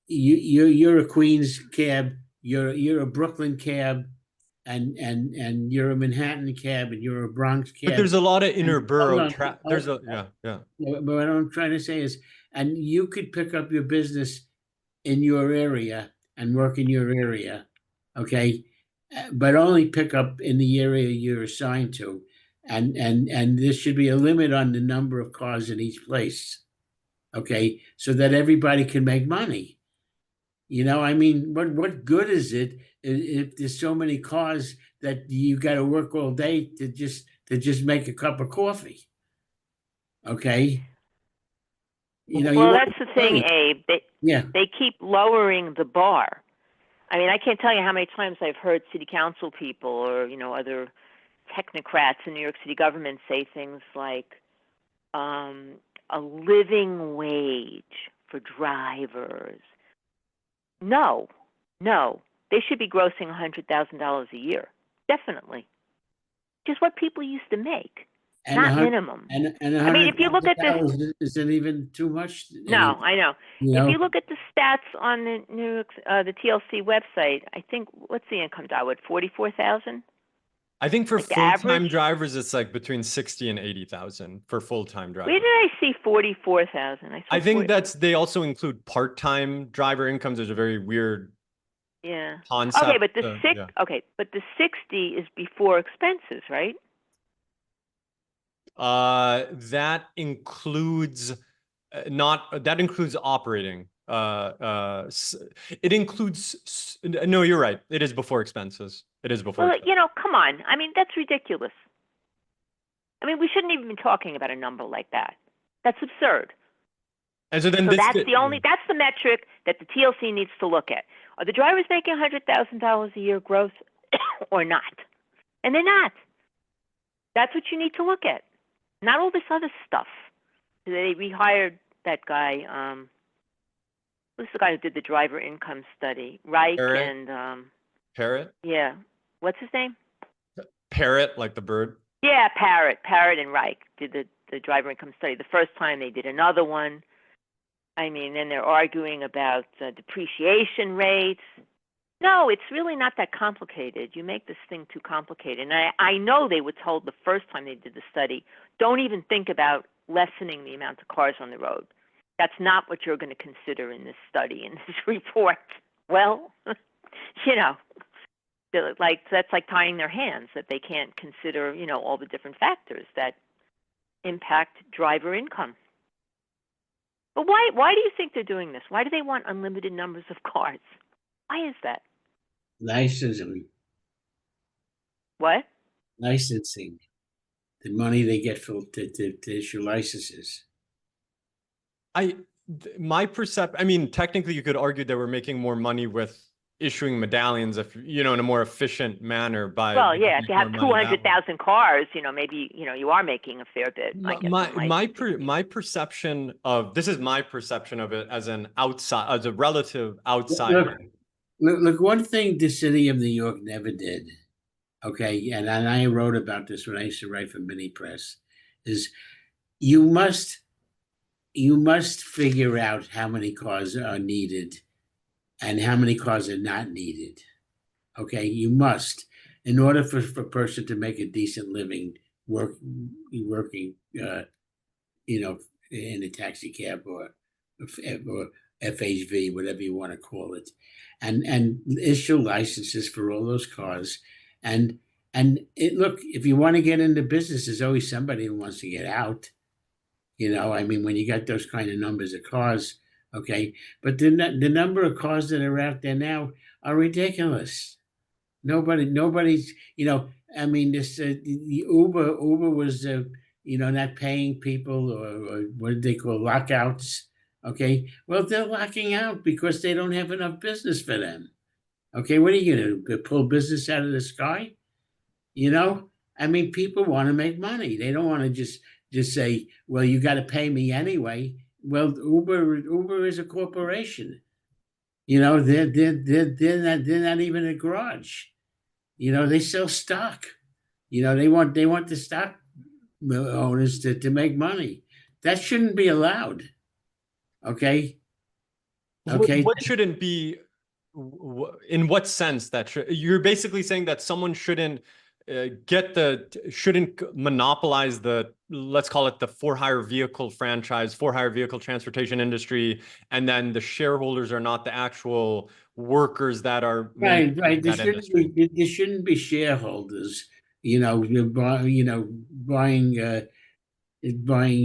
you're a Queens cab, you're a Brooklyn cab, and you're a Manhattan cab, and you're a Bronx cab. But there's a lot of inner borough yeah. But what I'm trying to say is, and you could pick up your business in your area and work in your area, okay, but only pick up in the area you're assigned to, and there should be a limit on the number of cars in each place, okay, so that everybody can make money. I mean, what good is it if there's so many cars that you got to work all day to just make a cup of coffee? Okay. Well, that's the thing, Abe. They keep lowering the bar. I mean, I can't tell you how many times I've heard city council people or, other technocrats in New York City government say things like a living wage for drivers. No. They should be grossing $100,000 a year. Definitely. Just what people used to make. Not minimum. And I mean, if you look at this, isn't even too much. No, I know. If you look at the stats on the TLC website, I think, what's the income, Dawood? 44,000. I think for Like the full-time average? drivers, it's like between 60 and 80,000 for full-time Where drivers. did I see 44,000? I I saw think 40. they also include part-time driver incomes. There's a very weird Yeah. concept. Yeah. Okay, but the 60 is before expenses, right? That includes that includes operating. It includes, no, you're right. It is before expenses. It is before Well, expenses. come on. I mean, that's ridiculous. I mean, we shouldn't even be talking about a number like that. That's absurd. And so then So this that's the metric that the TLC needs to look at. Are the drivers making $100,000 a year gross or not? And they're not. That's what you need to look at. Not all this other stuff. They rehired that guy. Who's the guy who did the driver income study? Reich Parrot? and Parrot? yeah. What's his name? Parrot, like the bird. Yeah, Parrot and Reich did the driver income study. The first time they did another one. I mean, then they're arguing about depreciation rates. No, it's really not that complicated. You make this thing too complicated. And I know they were told the first time they did the study, don't even think about lessening the amount of cars on the road. That's not what you're going to consider in this study, in this report. Well, that's like tying their hands, that they can't consider, all the different factors that impact driver income. But why do you think they're doing this? Why do they want unlimited numbers of cars? Why is that? Licensing. What? Licensing. The money they get to issue licenses. My perception, I mean, technically you could argue that we're making more money with issuing medallions if, in a more efficient manner by. Well, yeah, if you have 200,000 cars, maybe, you are making a fair bit. My perception of, this is my perception of it as a relative outsider. Look, one thing the city of New York never did, okay, and I wrote about this when I used to write for Mini Press, is you must figure out how many cars are needed and how many cars are not needed. Okay, you must, in order for a person to make a decent living working, in a taxi cab or FHV, whatever you want to call it, and issue licenses for all those cars. And look, if you want to get into business, there's always somebody who wants to get out. I mean, when you got those kind of numbers of cars, okay, but the number of cars that are out there now are ridiculous. Nobody's, I mean, this Uber was, not paying people, or what did they call lockouts? Okay, well, they're locking out because they don't have enough business for them. Okay, what are you going to pull business out of the sky? I mean, people want to make money. They don't want to just say, well, you got to pay me anyway. Well, Uber is a corporation. They're not even a garage. They sell stock. They want the stock owners to make money. That shouldn't be allowed. Okay. What shouldn't be? In what sense you're basically saying that someone shouldn't shouldn't monopolize let's call it the for-hire vehicle franchise, for-hire vehicle transportation industry, and then the shareholders are not the actual workers that are right. There shouldn't be shareholders, buying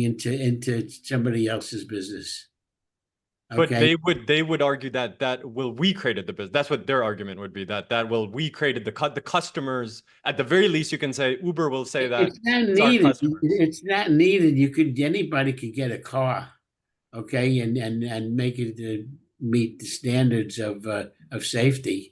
into somebody else's business. Okay. But they would argue that we created the business. That's what their argument would be, that we created the customers. At the very least, you can say Uber will say that it's not needed. It's not needed. Anybody could get a car, okay, and make it meet the standards of safety.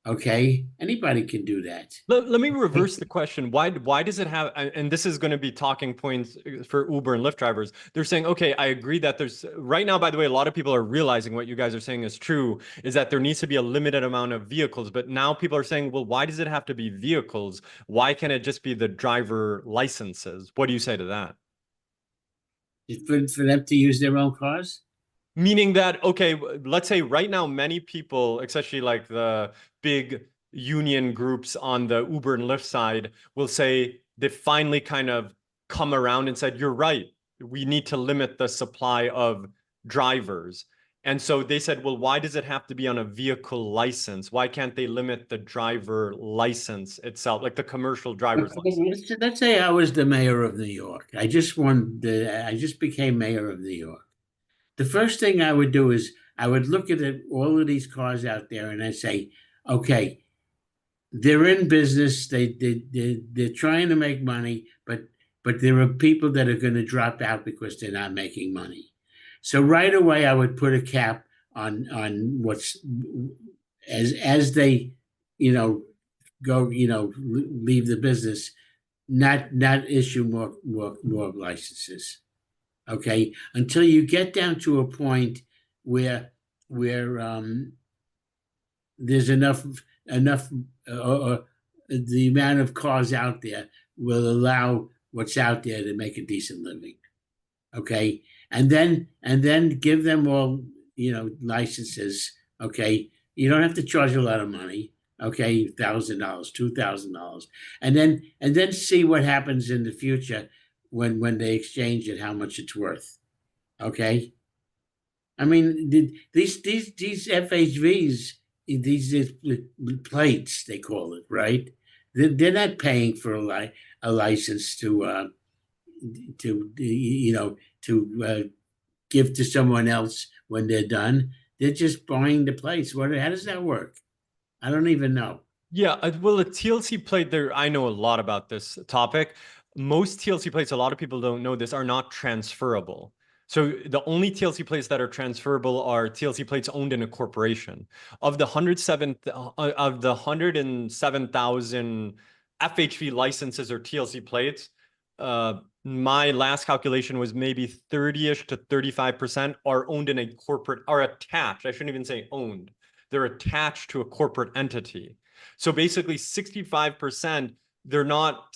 Okay, anybody can do that. Let me reverse the question. Why does it have, and this is going to be talking points for Uber and Lyft drivers. They're saying, okay, I agree that there's, right now, by the way, a lot of people are realizing what you guys are saying is true, is that there needs to be a limited amount of vehicles. But now people are saying, well, why does it have to be vehicles? Why can't it just be the driver licenses? What do you say to that? For them to use their own cars? Meaning that, okay, let's say right now, many people, especially like the big union groups on the Uber and Lyft side will say they finally kind of come around and said, you're right, we need to limit the supply of drivers. And so they said, well, why does it have to be on a vehicle license? Why can't they limit the driver license itself, like the commercial driver's license? Let's say I was the mayor of New York. I just became mayor of New York. The first thing I would do is I would look at all of these cars out there and I say, okay, they're in business. They're trying to make money, but there are people that are going to drop out because they're not making money. So right away, I would put a cap on what's as they, go, leave the business, not issue more licenses. Okay, until you get down to a point where there's enough the amount of cars out there will allow what's out there to make a decent living. Okay, and then give them all licenses. Okay, you don't have to charge a lot of money. Okay, $1,000, $2,000, and then see what happens in the future when they exchange it, how much it's worth. Okay, I mean these FHVs, these plates they call it, right? They're not paying for a license to give to someone else when they're done. They're just buying the plates. How does that work? I don't even know. Yeah, well, a TLC plate there, I know a lot about this topic. Most TLC plates, a lot of people don't know this, are not transferable. So the only TLC plates that are transferable are TLC plates owned in a corporation. Of the 107,000 FHV licenses or TLC plates, my last calculation was maybe 30-ish to 35% are owned in a corporate, are attached. I shouldn't even say owned. They're attached to a corporate entity. So basically 65%, they're not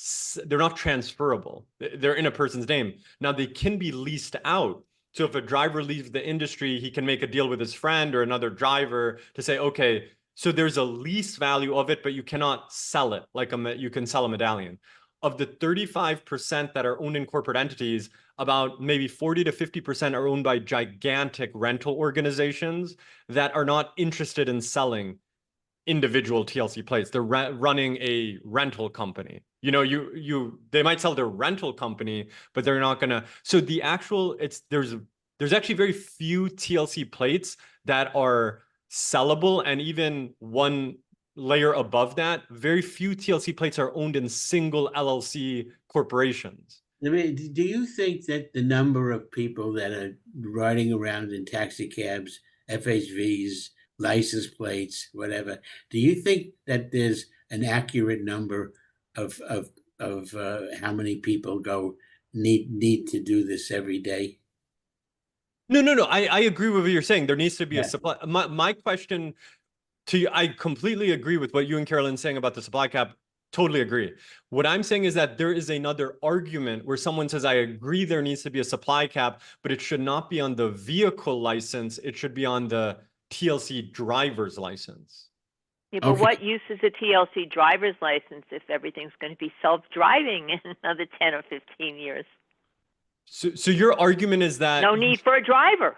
transferable. They're in a person's name. Now they can be leased out. So if a driver leaves the industry, he can make a deal with his friend or another driver to say, okay, so there's a lease value of it, but you cannot sell it like you can sell a medallion. Of the 35% that are owned in corporate entities, about maybe 40 to 50% are owned by gigantic rental organizations that are not interested in selling individual TLC plates. They're running a rental company. They might sell their rental company, but they're not gonna. So the actual, there's actually very few TLC plates that are sellable, and even one layer above that, very few TLC plates are owned in single LLC corporations. I mean, do you think that the number of people that are riding around in taxi cabs, FHVs, license plates, whatever, do you think that there's an accurate number of how many people need to do this every day? No. I agree with what you're saying. There needs to be a supply. My question to you, I completely agree with what you and Carolyn saying about the supply cap. Totally agree. What I'm saying is that there is another argument where someone says, I agree there needs to be a supply cap, but it should not be on the vehicle license. It should be on the TLC driver's license. Yeah, but what use is a TLC driver's license if everything's going to be self-driving in another 10 or 15 years? So your argument is that no need for a driver.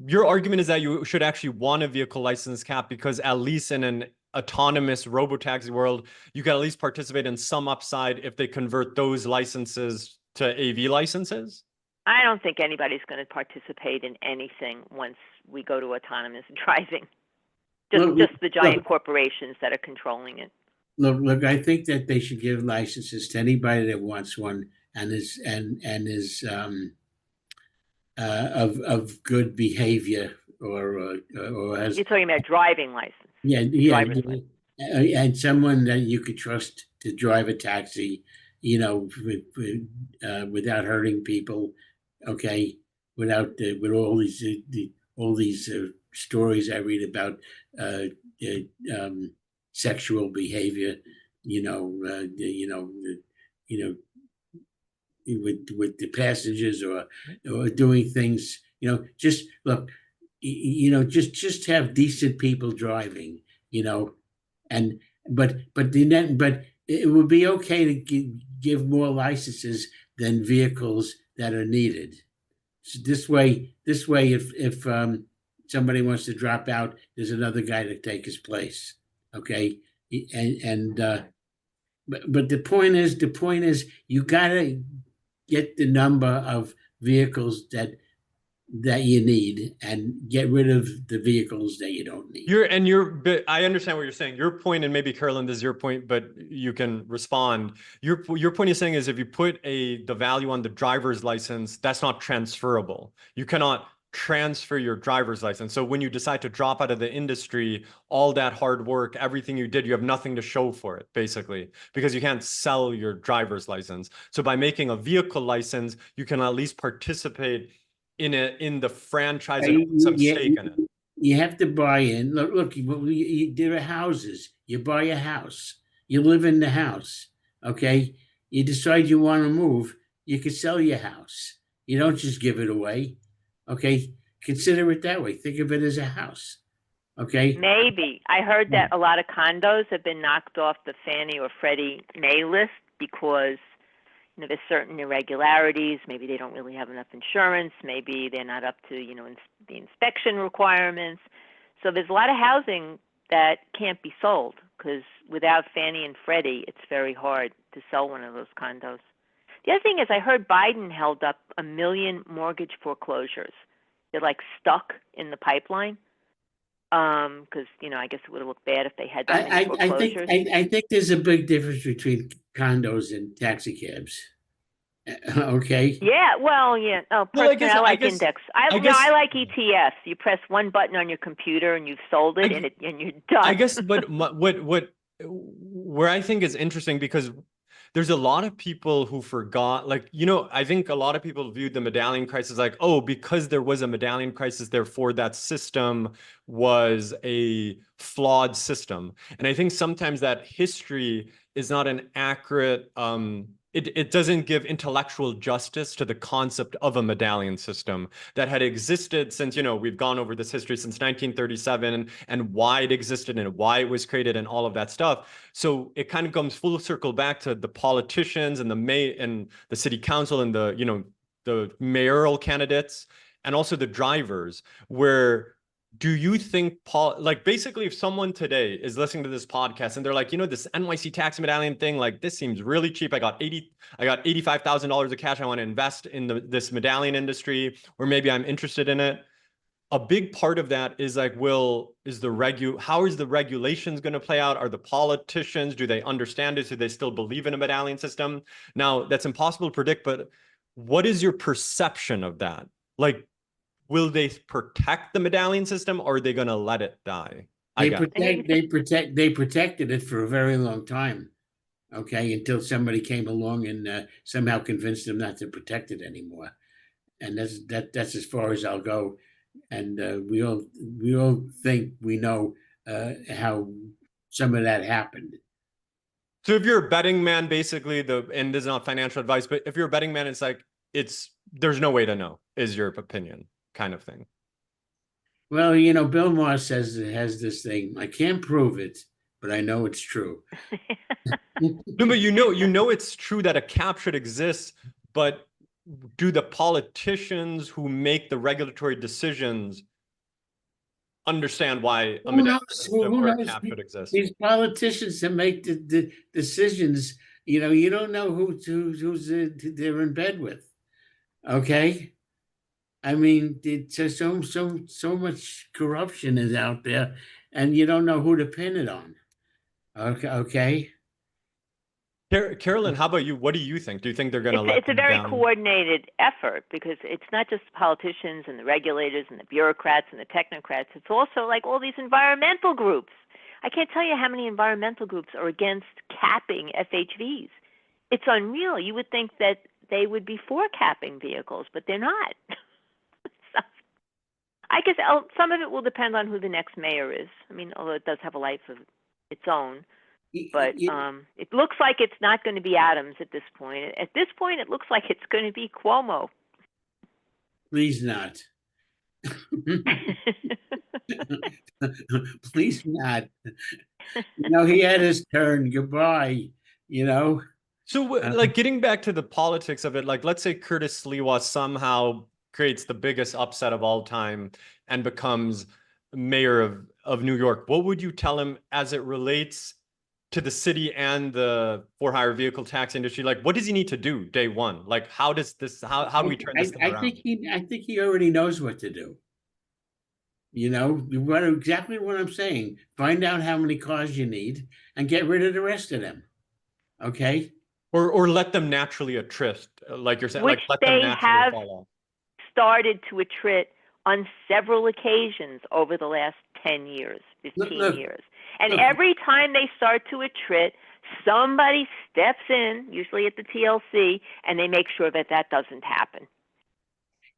Your argument is that you should actually want a vehicle license cap because at least in an autonomous robotaxi world, you can at least participate in some upside if they convert those licenses to AV licenses? I don't think anybody's going to participate in anything once we go to autonomous driving. Just the giant corporations that are controlling it. Look, I think that they should give licenses to anybody that wants one and is of good behavior or has. You're talking about driving license. Yeah, and someone that you could trust to drive a taxi, without hurting people. Okay, with all these stories I read about sexual behavior, with the passengers or doing things, just have decent people driving, And but it would be okay to give more licenses than vehicles that are needed. So this way, if somebody wants to drop out, there's another guy to take his place. Okay, but the point is, you gotta get the number of vehicles that you need and get rid of the vehicles that you don't need. But I understand what you're saying. Your point, and maybe Carolyn, this is your point, but you can respond. Your point is saying is if you put the value on the driver's license, that's not transferable. You cannot transfer your driver's license. So when you decide to drop out of the industry, all that hard work, everything you did, you have nothing to show for it, basically, because you can't sell your driver's license. So by making a vehicle license, you can at least participate in the franchise and own some stake in it. You have to buy in. Look, there are houses. You buy a house. You live in the house. Okay. You decide you want to move. You can sell your house. You don't just give it away. Okay. Consider it that way. Think of it as a house. Okay. Maybe. I heard that a lot of condos have been knocked off the Fannie or Freddie May list because there's certain irregularities. Maybe they don't really have enough insurance. Maybe they're not up to, the inspection requirements. So there's a lot of housing that can't be sold because without Fannie and Freddie, it's very hard to sell one of those condos. The other thing is I heard Biden held up 1 million mortgage foreclosures. They're like stuck in the pipeline because, I guess it would have looked bad if they had that many foreclosures. I think there's a big difference between condos and taxi cabs. Okay. Yeah. Well, yeah. Oh, personally, I like index. I like ETFs. You press one button on your computer and you've sold it, and you're done. I guess, but where I think is interesting because there's a lot of people who forgot, I think a lot of people viewed the Medallion crisis like, oh, because there was a Medallion crisis, therefore that system was a flawed system. And I think sometimes that history is not an accurate, it doesn't give intellectual justice to the concept of a medallion system that had existed since, we've gone over this history since 1937 and why it existed and why it was created and all of that stuff. So it kind of comes full circle back to the politicians and the city council and the mayoral candidates and also the drivers, where do you think, basically if someone today is listening to this podcast and they're like, this NYC Taxi Medallion thing, this seems really cheap. I got $85,000 of cash. I want to invest in this medallion industry, or maybe I'm interested in it. A big part of that is how is the regulations going to play out? Are the politicians, do they understand it? Do they still believe in a medallion system? Now that's impossible to predict, but what is your perception of that? Will they protect the medallion system, or are they going to let it die? They protected it for a very long time. Okay, until somebody came along and somehow convinced them not to protect it anymore. And that's as far as I'll go. And we all think we know how some of that happened. So if you're a betting man, basically and this is not financial advice, but if you're a betting man, it's there's no way to know, is your opinion, kind of thing. Well, Bill Maher has this thing. I can't prove it, but I know it's true. No, but you know it's true that a cap should exist, but do the politicians who make the regulatory decisions understand why a cap should exist? These politicians that make the decisions, you don't know who's they're in bed with. Okay. I mean, so much corruption is out there, and you don't know who to pin it on. Okay. Carolyn, how about you? What do you think? Do you think they're going to let? It's a very coordinated effort, because it's not just politicians and the regulators and the bureaucrats and the technocrats. It's also like all these environmental groups. I can't tell you how many environmental groups are against capping FHVs. It's unreal. You would think that they would be for capping vehicles, but they're not. I guess some of it will depend on who the next mayor is. I mean, although it does have a life of its own. But it looks like it's not going to be Adams at this point. At this point, it looks like it's going to be Cuomo. Please not. Please not. He had his turn. Goodbye. You know. So, like, getting back to the politics of it, like, let's say Curtis Sliwa somehow creates the biggest upset of all time and becomes mayor of New York. What would you tell him as it relates to the city and the for-hire vehicle tax industry? Like, what does he need to do day one? Like, how do we turn this thing around? I think he already knows what to do. Exactly what I'm saying. Find out how many cars you need and get rid of the rest of them. Okay. Or let them naturally attrit, like you're saying, which like let they them naturally have fall off. started to attrit on several occasions over the last 10 years, 15 years. And every time they start to attrit, somebody steps in, usually at the TLC, and they make sure that that doesn't happen.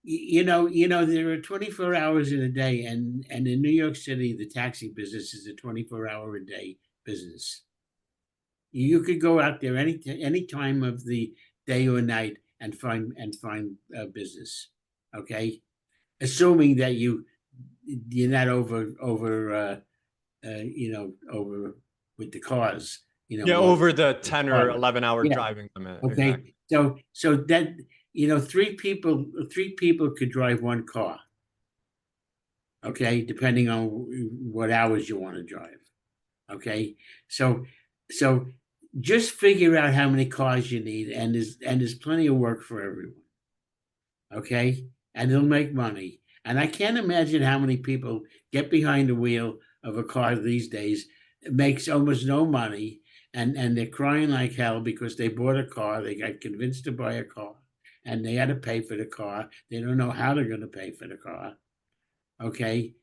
There are 24 hours in a day, and in New York City, the taxi business is a 24-hour-a-day business. You could go out there any time of the day or night and find business. Okay, assuming that you're not over with the cars. Over the 10 or 11-hour driving limit. Okay, exactly. So that three people could drive one car. Okay, depending on what hours you want to drive. Okay, so just figure out how many cars you need, and there's plenty of work for everyone. Okay, and they'll make money. And I can't imagine how many people get behind the wheel of a car these days. It makes almost no money, and they're crying like hell because they bought a car. They got convinced to buy a car, and they had to pay for the car. They don't know how they're going to pay for the car. Okay,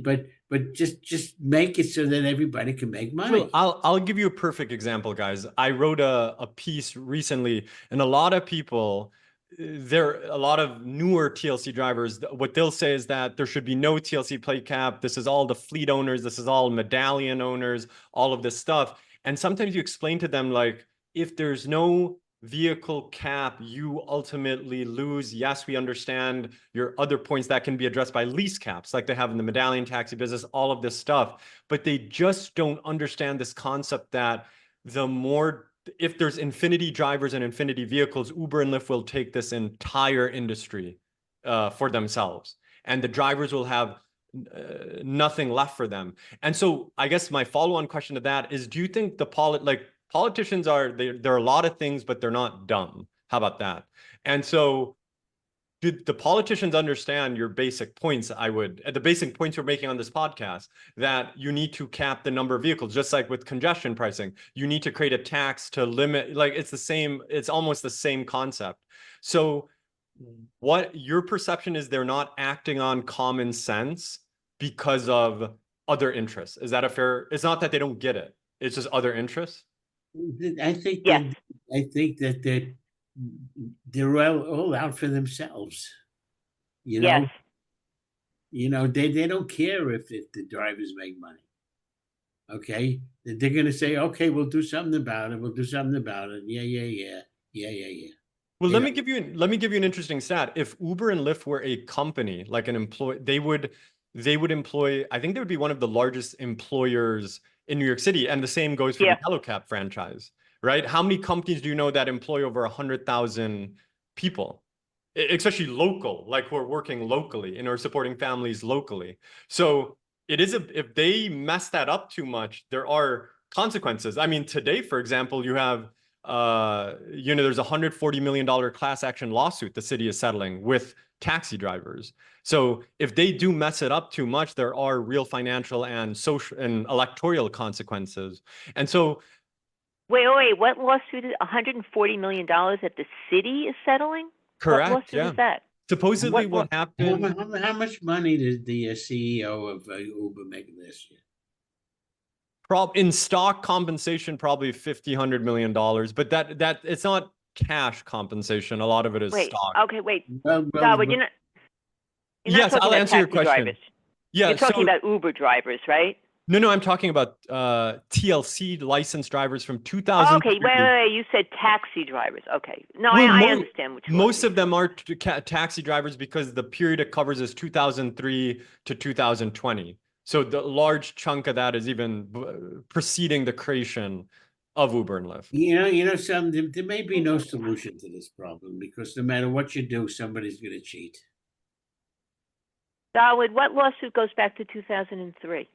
but just make it so that everybody can make money. Well, I'll give you a perfect example, guys. I wrote a piece recently, and a lot of people, a lot of newer TLC drivers, what they'll say is that there should be no TLC plate cap. This is all the fleet owners. This is all medallion owners, all of this stuff. And sometimes you explain to them, like, if there's no vehicle cap, you ultimately lose. Yes, we understand your other points that can be addressed by lease caps, like they have in the medallion taxi business, all of this stuff. But they just don't understand this concept that if there's infinity drivers and infinity vehicles, Uber and Lyft will take this entire industry for themselves. And the drivers will have nothing left for them. And so I guess my follow-on question to that is, do you think politicians they're a lot of things, but they're not dumb? How about that? And so do the politicians understand your basic points? The basic points you're making on this podcast, that you need to cap the number of vehicles, just like with congestion pricing. You need to create a tax to limit, like it's almost the same concept. So what your perception is, they're not acting on common sense because of other interests. Is that a fair? It's not that they don't get it. It's just other interests. I think that they're all out for themselves. Yes. They don't care if the drivers make money. Okay, they're going to say, okay, we'll do something about it. Yeah. Well, let me give you an interesting stat. If Uber and Lyft were a company, like an employee, they would employ, I think they would be one of the largest employers in New York City. And the same goes for the Yellow Cab franchise, right? How many companies do you know that employ over 100,000 people, especially local, like who are working locally and are supporting families locally? So if they mess that up too much, there are consequences. I mean, today, for example, you have, there's a $140 million class action lawsuit the city is settling with taxi drivers. So if they do mess it up too much, there are real financial and social and electoral consequences. And so, wait, what lawsuit is $140 million that the city is settling? Correct. What lawsuit is that? Supposedly, what happened? How much money did the CEO of Uber make this year? In stock compensation, probably $100 million, but that it's not cash compensation. A lot of it is stock. Okay, wait. Dawood, you're not yes, I'll answer your question. Drivers. Yeah, you're talking about Uber drivers, right? No, I'm talking about TLC licensed drivers from 2000. Okay, wait. You said taxi drivers. Okay. No, Well, I understand what you most of them are taxi drivers because the period it covers is 2003 to 2020. So the large chunk of that is even preceding the creation of Uber and Lyft. There may be no solution to this problem because no matter what you do, somebody's going to cheat. Dawood, what lawsuit goes back to 2003?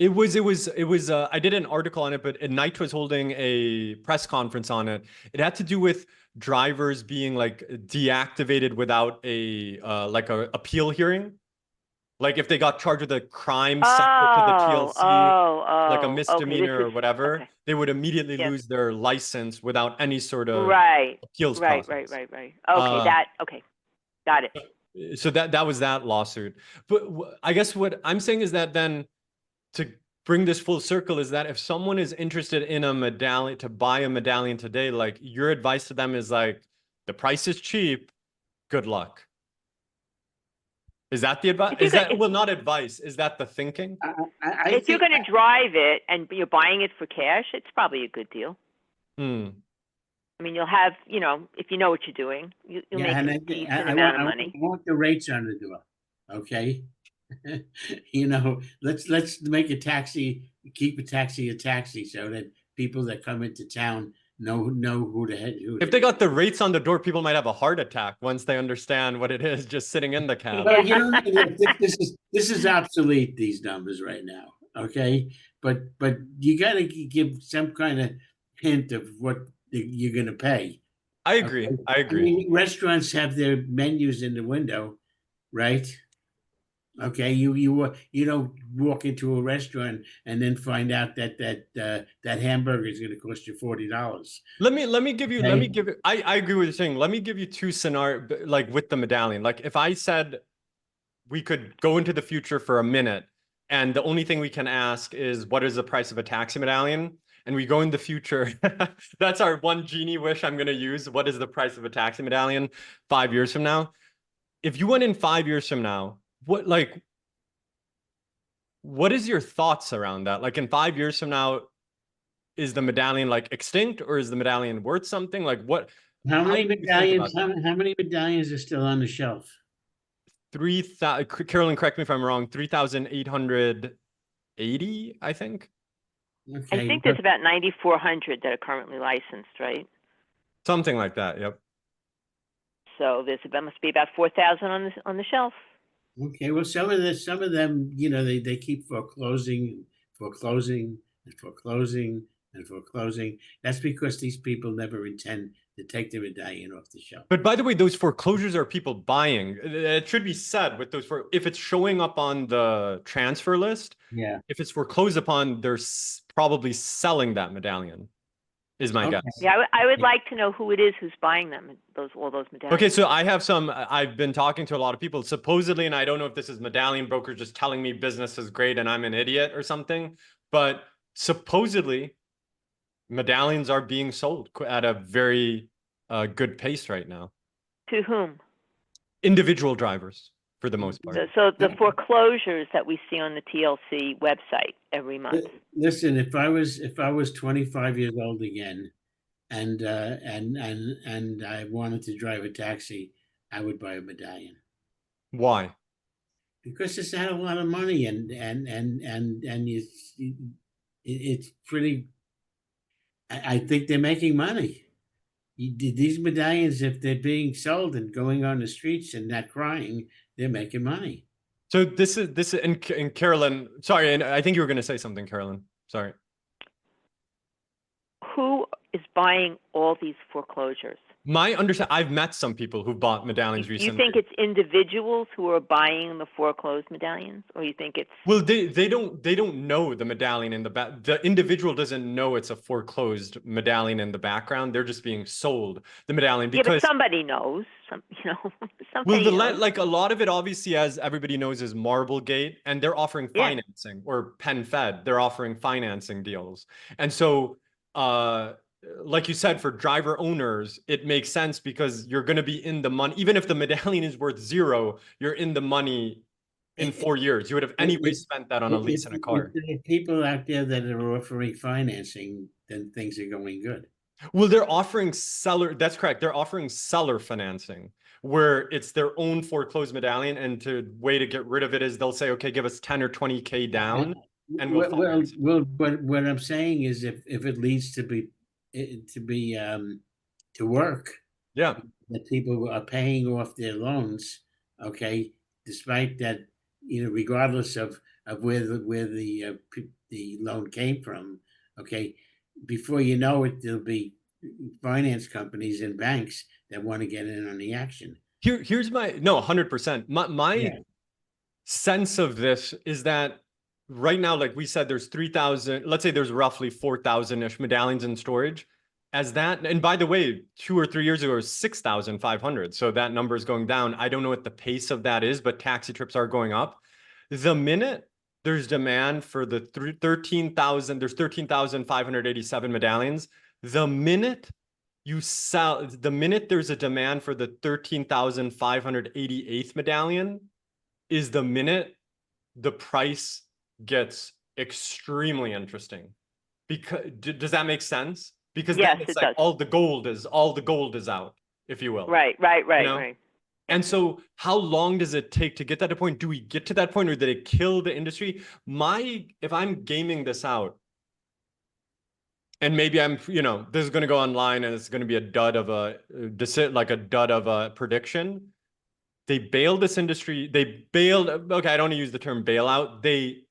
It was I did an article on it, but Knight was holding a press conference on it. It had to do with drivers being like deactivated without a appeal hearing. Like if they got charged with a crime separate to the TLC, like a misdemeanor or whatever, they would immediately lose their license without any sort of appeals process. Right. Okay, got it. So that was that lawsuit. But I guess what I'm saying is that then to bring this full circle is that if someone is interested in a medallion, to buy a medallion today, like your advice to them is like, the price is cheap, good luck. Is that the advice? Well, not advice. Is that the thinking? If you're going to drive it and you're buying it for cash, it's probably a good deal. I mean, you'll have, if you know what you're doing, you'll make a decent amount of money. I want the rates on the door, okay? Let's make a taxi, keep a taxi so that people that come into town know who to head. If they got the rates on the door, people might have a heart attack once they understand what it is just sitting in the cab. Well, this is obsolete, these numbers right now, okay? But you got to give some kind of hint of what you're going to pay. I agree. Okay? I agree. I mean, restaurants have their menus in the window, right? Okay, you don't walk into a restaurant and then find out that hamburger is going to cost you $40. Let me give you. I agree with what you're saying. Let me give you two scenarios, like with the medallion. Like if I said we could go into the future for a minute, and the only thing we can ask is what is the price of a taxi medallion, and we go in the future. That's our one genie wish I'm going to use. What is the price of a taxi medallion 5 years from now? If you went in 5 years from now. What is your thoughts around that? Like in 5 years from now, is the medallion like extinct or is the medallion worth something? Like what? How many medallions? How many medallions are still on the shelf? 3,000. Carolyn, correct me if I'm wrong. 3,880, I think. Okay. I think there's about 9,400 that are currently licensed, right? Something like that. Yep. So there must be about 4,000 on the shelf. Okay, well, some of them, they keep foreclosing. That's because these people never intend to take the medallion off the shelf. But by the way, those foreclosures are people buying. It should be said with those, if it's showing up on the transfer list, if it's foreclosed upon, they're probably selling that medallion. Is my guess. Yeah, I would like to know who it is who's buying them, all those medallions. Okay, so I've been talking to a lot of people, supposedly, and I don't know if this is medallion brokers just telling me business is great and I'm an idiot or something, but supposedly medallions are being sold at a very good pace right now. To whom? Individual drivers, for the most part. So the foreclosures that we see on the TLC website every month. Listen, if I was 25 years old again, and I wanted to drive a taxi, I would buy a medallion. Why? Because it's not a lot of money, and it's pretty. I think they're making money. These medallions, if they're being sold and going on the streets and not crying, they're making money. So this is and Carolyn, sorry, and I think you were going to say something, Carolyn. Sorry. Who is buying all these foreclosures? My understanding, I've met some people who bought medallions recently. You think it's individuals who are buying the foreclosed medallions, or you think it's? Well, they don't know the medallion in the back. The individual doesn't know it's a foreclosed medallion in the background. They're just being sold the medallion because but somebody knows. Somebody knows. Like a lot of it, obviously, as everybody knows, is Marblegate, and they're offering financing or PenFed. They're offering financing deals, and so. Like you said, for driver owners, it makes sense because you're going to be in the money. Even if the medallion is worth zero, you're in the money in 4 years. You would have anyway spent that on a lease and a car. If there are people out there that are offering financing, then things are going good. Well, they're offering seller, that's correct. They're offering seller financing where it's their own foreclosed medallion. And the way to get rid of it is they'll say, okay, give us 10 or 20K down and we'll finance. But what I'm saying is if it leads to work, yeah, that people are paying off their loans, okay, despite that, regardless of where the loan came from, okay, before you know it, there'll be finance companies and banks that want to get in on the action. Here's my 100%. My sense of this is that right now, like we said, there's 3,000. Let's say there's roughly 4,000-ish medallions in storage. As that, and by the way, 2 or 3 years ago, it was 6,500. So that number is going down. I don't know what the pace of that is, but taxi trips are going up. The minute there's demand for the 13,000, there's 13,587 medallions. The minute there's a demand for the 13,588th medallion is the minute the price gets extremely interesting. Because does that make sense? Because yes, then it's it like does. all the gold is out, if you will. Right. Right. And so how long does it take to get to that point? Do we get to that point or did it kill the industry? If I'm gaming this out, and maybe I'm, this is going to go online and it's going to be a dud of a prediction. They bailed this industry. Okay, I don't want to use the term bailout. They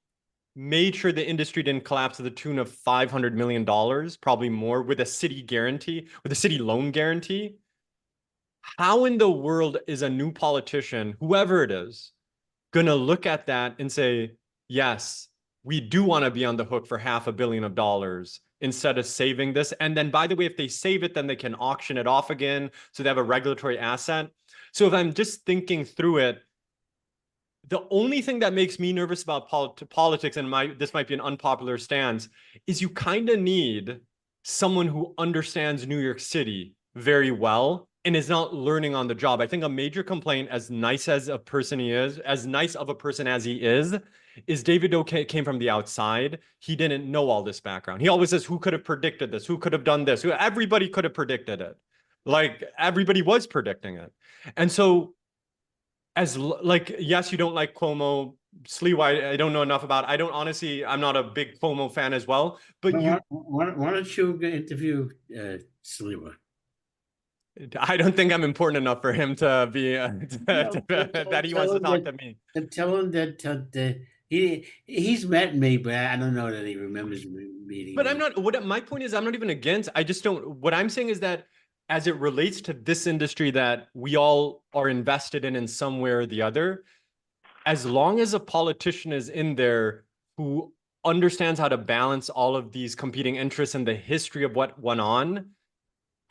made sure the industry didn't collapse to the tune of $500 million, probably more, with a city loan guarantee. How in the world is a new politician, whoever it is, going to look at that and say, yes, we do want to be on the hook for $500 million instead of saving this? And then, by the way, if they save it, then they can auction it off again. So they have a regulatory asset. So if I'm just thinking through it, the only thing that makes me nervous about politics, and this might be an unpopular stance, is you kind of need someone who understands New York City very well and is not learning on the job. I think a major complaint, as nice of a person as he is David Doe came from the outside. He didn't know all this background. He always says, who could have predicted this? Who could have done this? Everybody could have predicted it. Like everybody was predicting it. And so yes, you don't like Cuomo, Sliwa, I don't know enough about. I'm not a big Cuomo fan as well. But why don't you interview Sliwa? I don't think I'm important enough for him to be that he wants to talk to me. And tell him that he's met me, but I don't know that he remembers meeting. But my point is, I'm not even against. I just don't. What I'm saying is that as it relates to this industry that we all are invested in some way or the other, as long as a politician is in there who understands how to balance all of these competing interests and the history of what went on,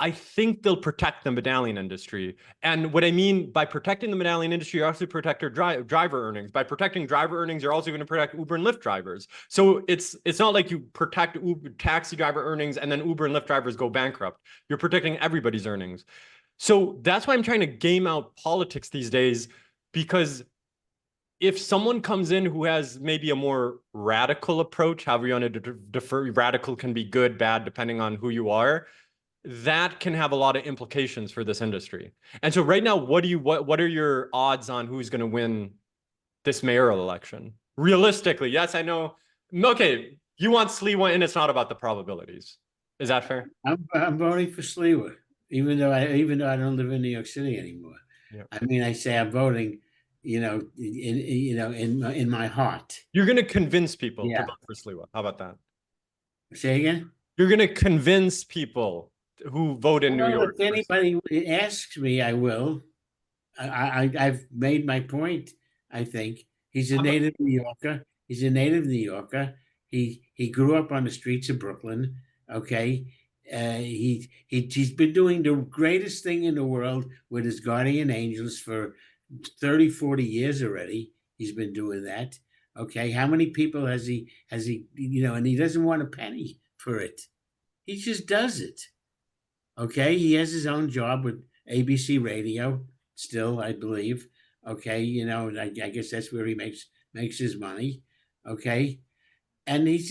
I think they'll protect the medallion industry. And what I mean by protecting the medallion industry, you also protect your driver earnings. By protecting driver earnings, you're also going to protect Uber and Lyft drivers. So it's not like you protect Uber taxi driver earnings and then Uber and Lyft drivers go bankrupt. You're protecting everybody's earnings. So that's why I'm trying to game out politics these days, because if someone comes in who has maybe a more radical approach, however you want to defer, radical can be good, bad, depending on who you are, that can have a lot of implications for this industry. And so right now, what are your odds on who's going to win this mayoral election? Realistically, yes, I know. Okay, you want Sliwa, and it's not about the probabilities. Is that fair? I'm voting for Sliwa, even though I don't live in New York City anymore. Yeah. I mean, I say I'm voting, in my heart. You're going to convince people to vote for Sliwa. How about that? Say again? You're going to convince people who vote in New York. If anybody asks me, I will. I've made my point. I think he's a native New Yorker. He grew up on the streets of Brooklyn. Okay, he's been doing the greatest thing in the world with his guardian angels for 30, 40 years already. He's been doing that. Okay, how many people has he? And he doesn't want a penny for it. He just does it. Okay, he has his own job with ABC Radio still, I believe. Okay, I guess that's where he makes his money. Okay, and he's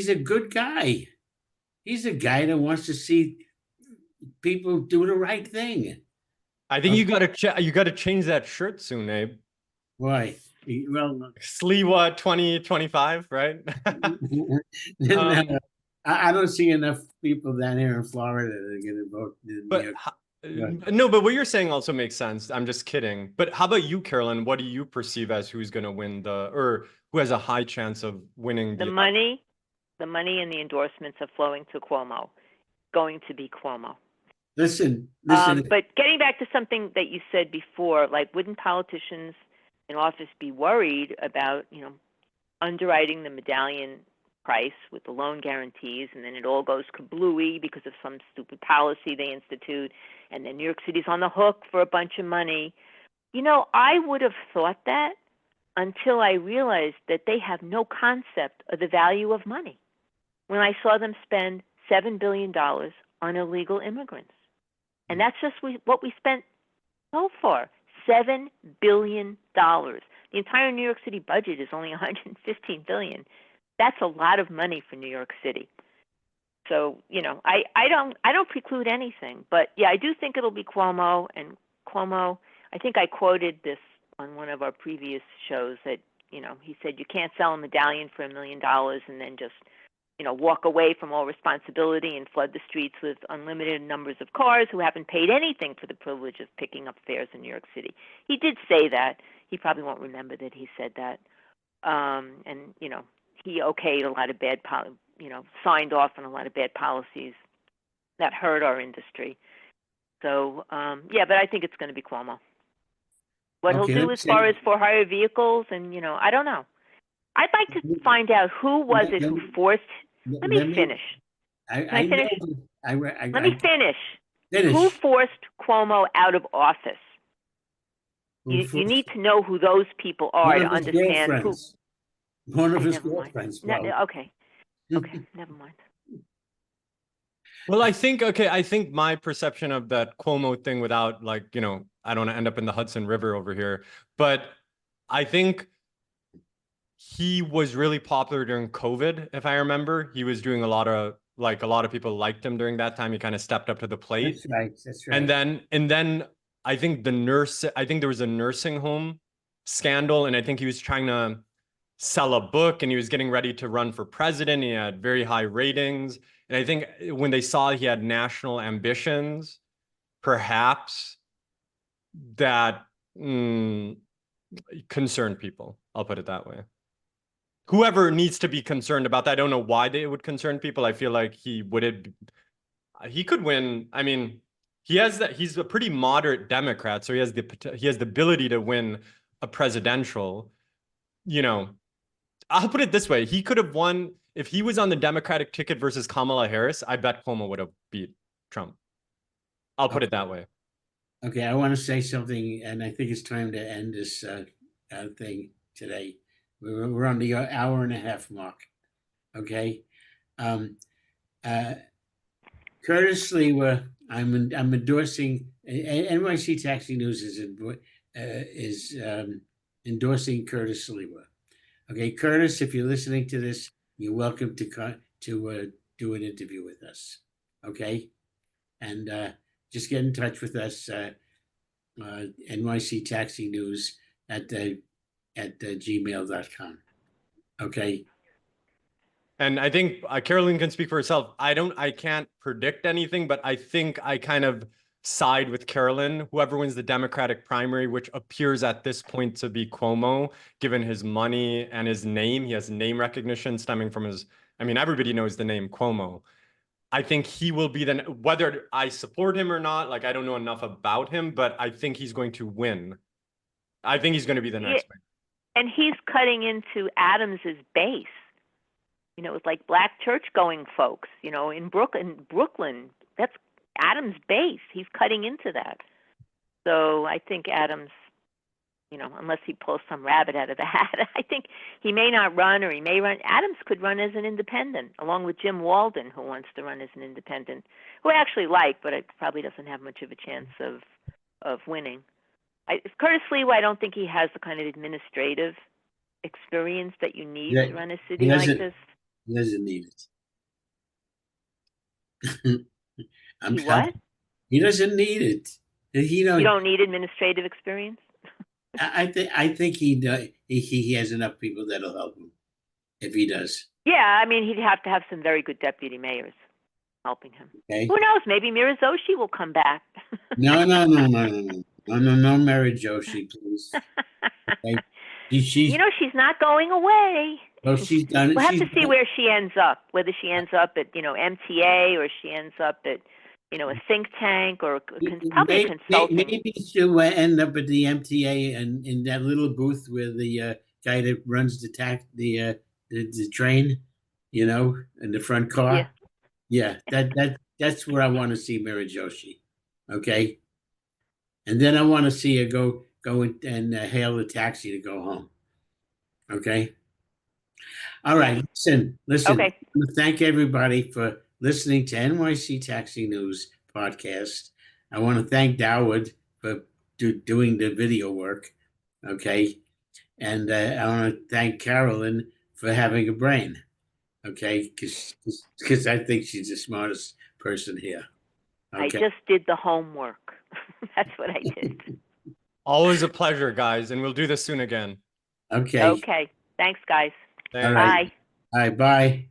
a good guy. He's a guy that wants to see people do the right thing. I think you gotta change that shirt soon, Abe. Why? Well, Sliwa 2025, right? no, I don't see enough people down here in Florida that are going to vote in New York. No, but what you're saying also makes sense. I'm just kidding. But how about you, Carolyn? What do you perceive as who's going to win or who has a high chance of winning the money and the endorsements are flowing to Cuomo, going to be Cuomo. Listen. But getting back to something that you said before, like, wouldn't politicians in office be worried about, underwriting the medallion price with the loan guarantees, and then it all goes kablooey because of some stupid policy they institute, and then New York City's on the hook for a bunch of money? I would have thought that until I realized that they have no concept of the value of money. When I saw them spend $7 billion on illegal immigrants. And that's just what we spent so far, $7 billion. The entire New York City budget is only $115 billion. That's a lot of money for New York City. So, I don't preclude anything, but yeah, I do think it'll be Cuomo. And Cuomo, I think I quoted this on one of our previous shows that, he said you can't sell a medallion for $1 million and then just, walk away from all responsibility and flood the streets with unlimited numbers of cars who haven't paid anything for the privilege of picking up fares in New York City. He did say that. He probably won't remember that he said that. And, he okayed a lot of bad, signed off on a lot of bad policies that hurt our industry. So, yeah, but I think it's going to be Cuomo. What he'll do as far as for hire vehicles and, I don't know. I'd like to find out who was it who forced. Let me finish. Can I finish? Let me finish. Who forced Cuomo out of office? You need to know who those people are to understand who. One of his girlfriends. Okay, never mind. Well, I think my perception of that Cuomo thing, without I don't want to end up in the Hudson River over here, but I think he was really popular during COVID. If I remember, he was doing a lot of people liked him during that time. He kind of stepped up to the plate. That's right. And then I think there was a nursing home scandal, and I think he was trying to sell a book, and he was getting ready to run for president. He had very high ratings. And I think when they saw he had national ambitions, perhaps that concerned people. I'll put it that way. Whoever needs to be concerned about that, I don't know why they would concern people. I feel like he could win. I mean, he's a pretty moderate Democrat, so he has the ability to win a presidential. I'll put it this way: he could have won if he was on the Democratic ticket versus Kamala Harris. I bet Cuomo would have beat Trump. I'll put it that way. Okay, I want to say something, and I think it's time to end this thing today. We're on the hour and a half mark. Okay, Curtis Sliwa. I'm endorsing. NYC Taxi News is endorsing Curtis Sliwa. Okay, Curtis, if you're listening to this, you're welcome to do an interview with us. Okay, and just get in touch with us. NYC Taxi News at gmail.com. Okay. And I think Carolyn can speak for herself. I can't predict anything, but I think I kind of side with Carolyn. Whoever wins the Democratic primary, which appears at this point to be Cuomo, given his money and his name, he has name recognition stemming from everybody knows the name Cuomo. I think he will be whether I support him or not, I don't know enough about him, but I think he's going to win. I think he's going to be the next one. And he's cutting into Adams's base. With black church-going folks, in Brooklyn, that's Adams' base. He's cutting into that. So I think Adams, unless he pulls some rabbit out of the hat, I think he may not run, or he may run. Adams could run as an independent, along with Jim Walden, who wants to run as an independent, who I actually like, but it probably doesn't have much of a chance of winning. Curtis Lewa, I don't think he has the kind of administrative experience that you need Yeah, to run a he city like doesn't. this. He doesn't need it. He what? He doesn't need it. He You don't. don't need administrative experience? I think he does. He has enough people that'll help him if he does. Yeah, I mean, he'd have to have some very good deputy mayors helping him. Okay. Who knows? Maybe Mirazoshi will come back. No, Mary Joshi, please. Okay. She's She's not going away. well, she's done it. We'll have She's to see done, where she ends up, whether she ends up at, MTA or she ends up at, a think tank or probably consulting. Maybe she'll end up at the MTA and in that little booth where the guy that runs the train, in the front car. Yeah. That's where I want to see Mira Joshi. Okay. And then I want to see her go and hail a taxi to go home. Okay. All right. Listen. Okay. I want to thank everybody for listening to NYC Taxi News podcast. I want to thank Dawood for doing the video work. Okay. And I want to thank Carolyn for having a brain. Okay. Because I think she's the smartest person here. Okay. I just did the homework. That's what I did. Always a pleasure, guys, and we'll do this soon again. Okay. Okay. Thanks, guys. Thanks. All right. Bye. All right. Bye.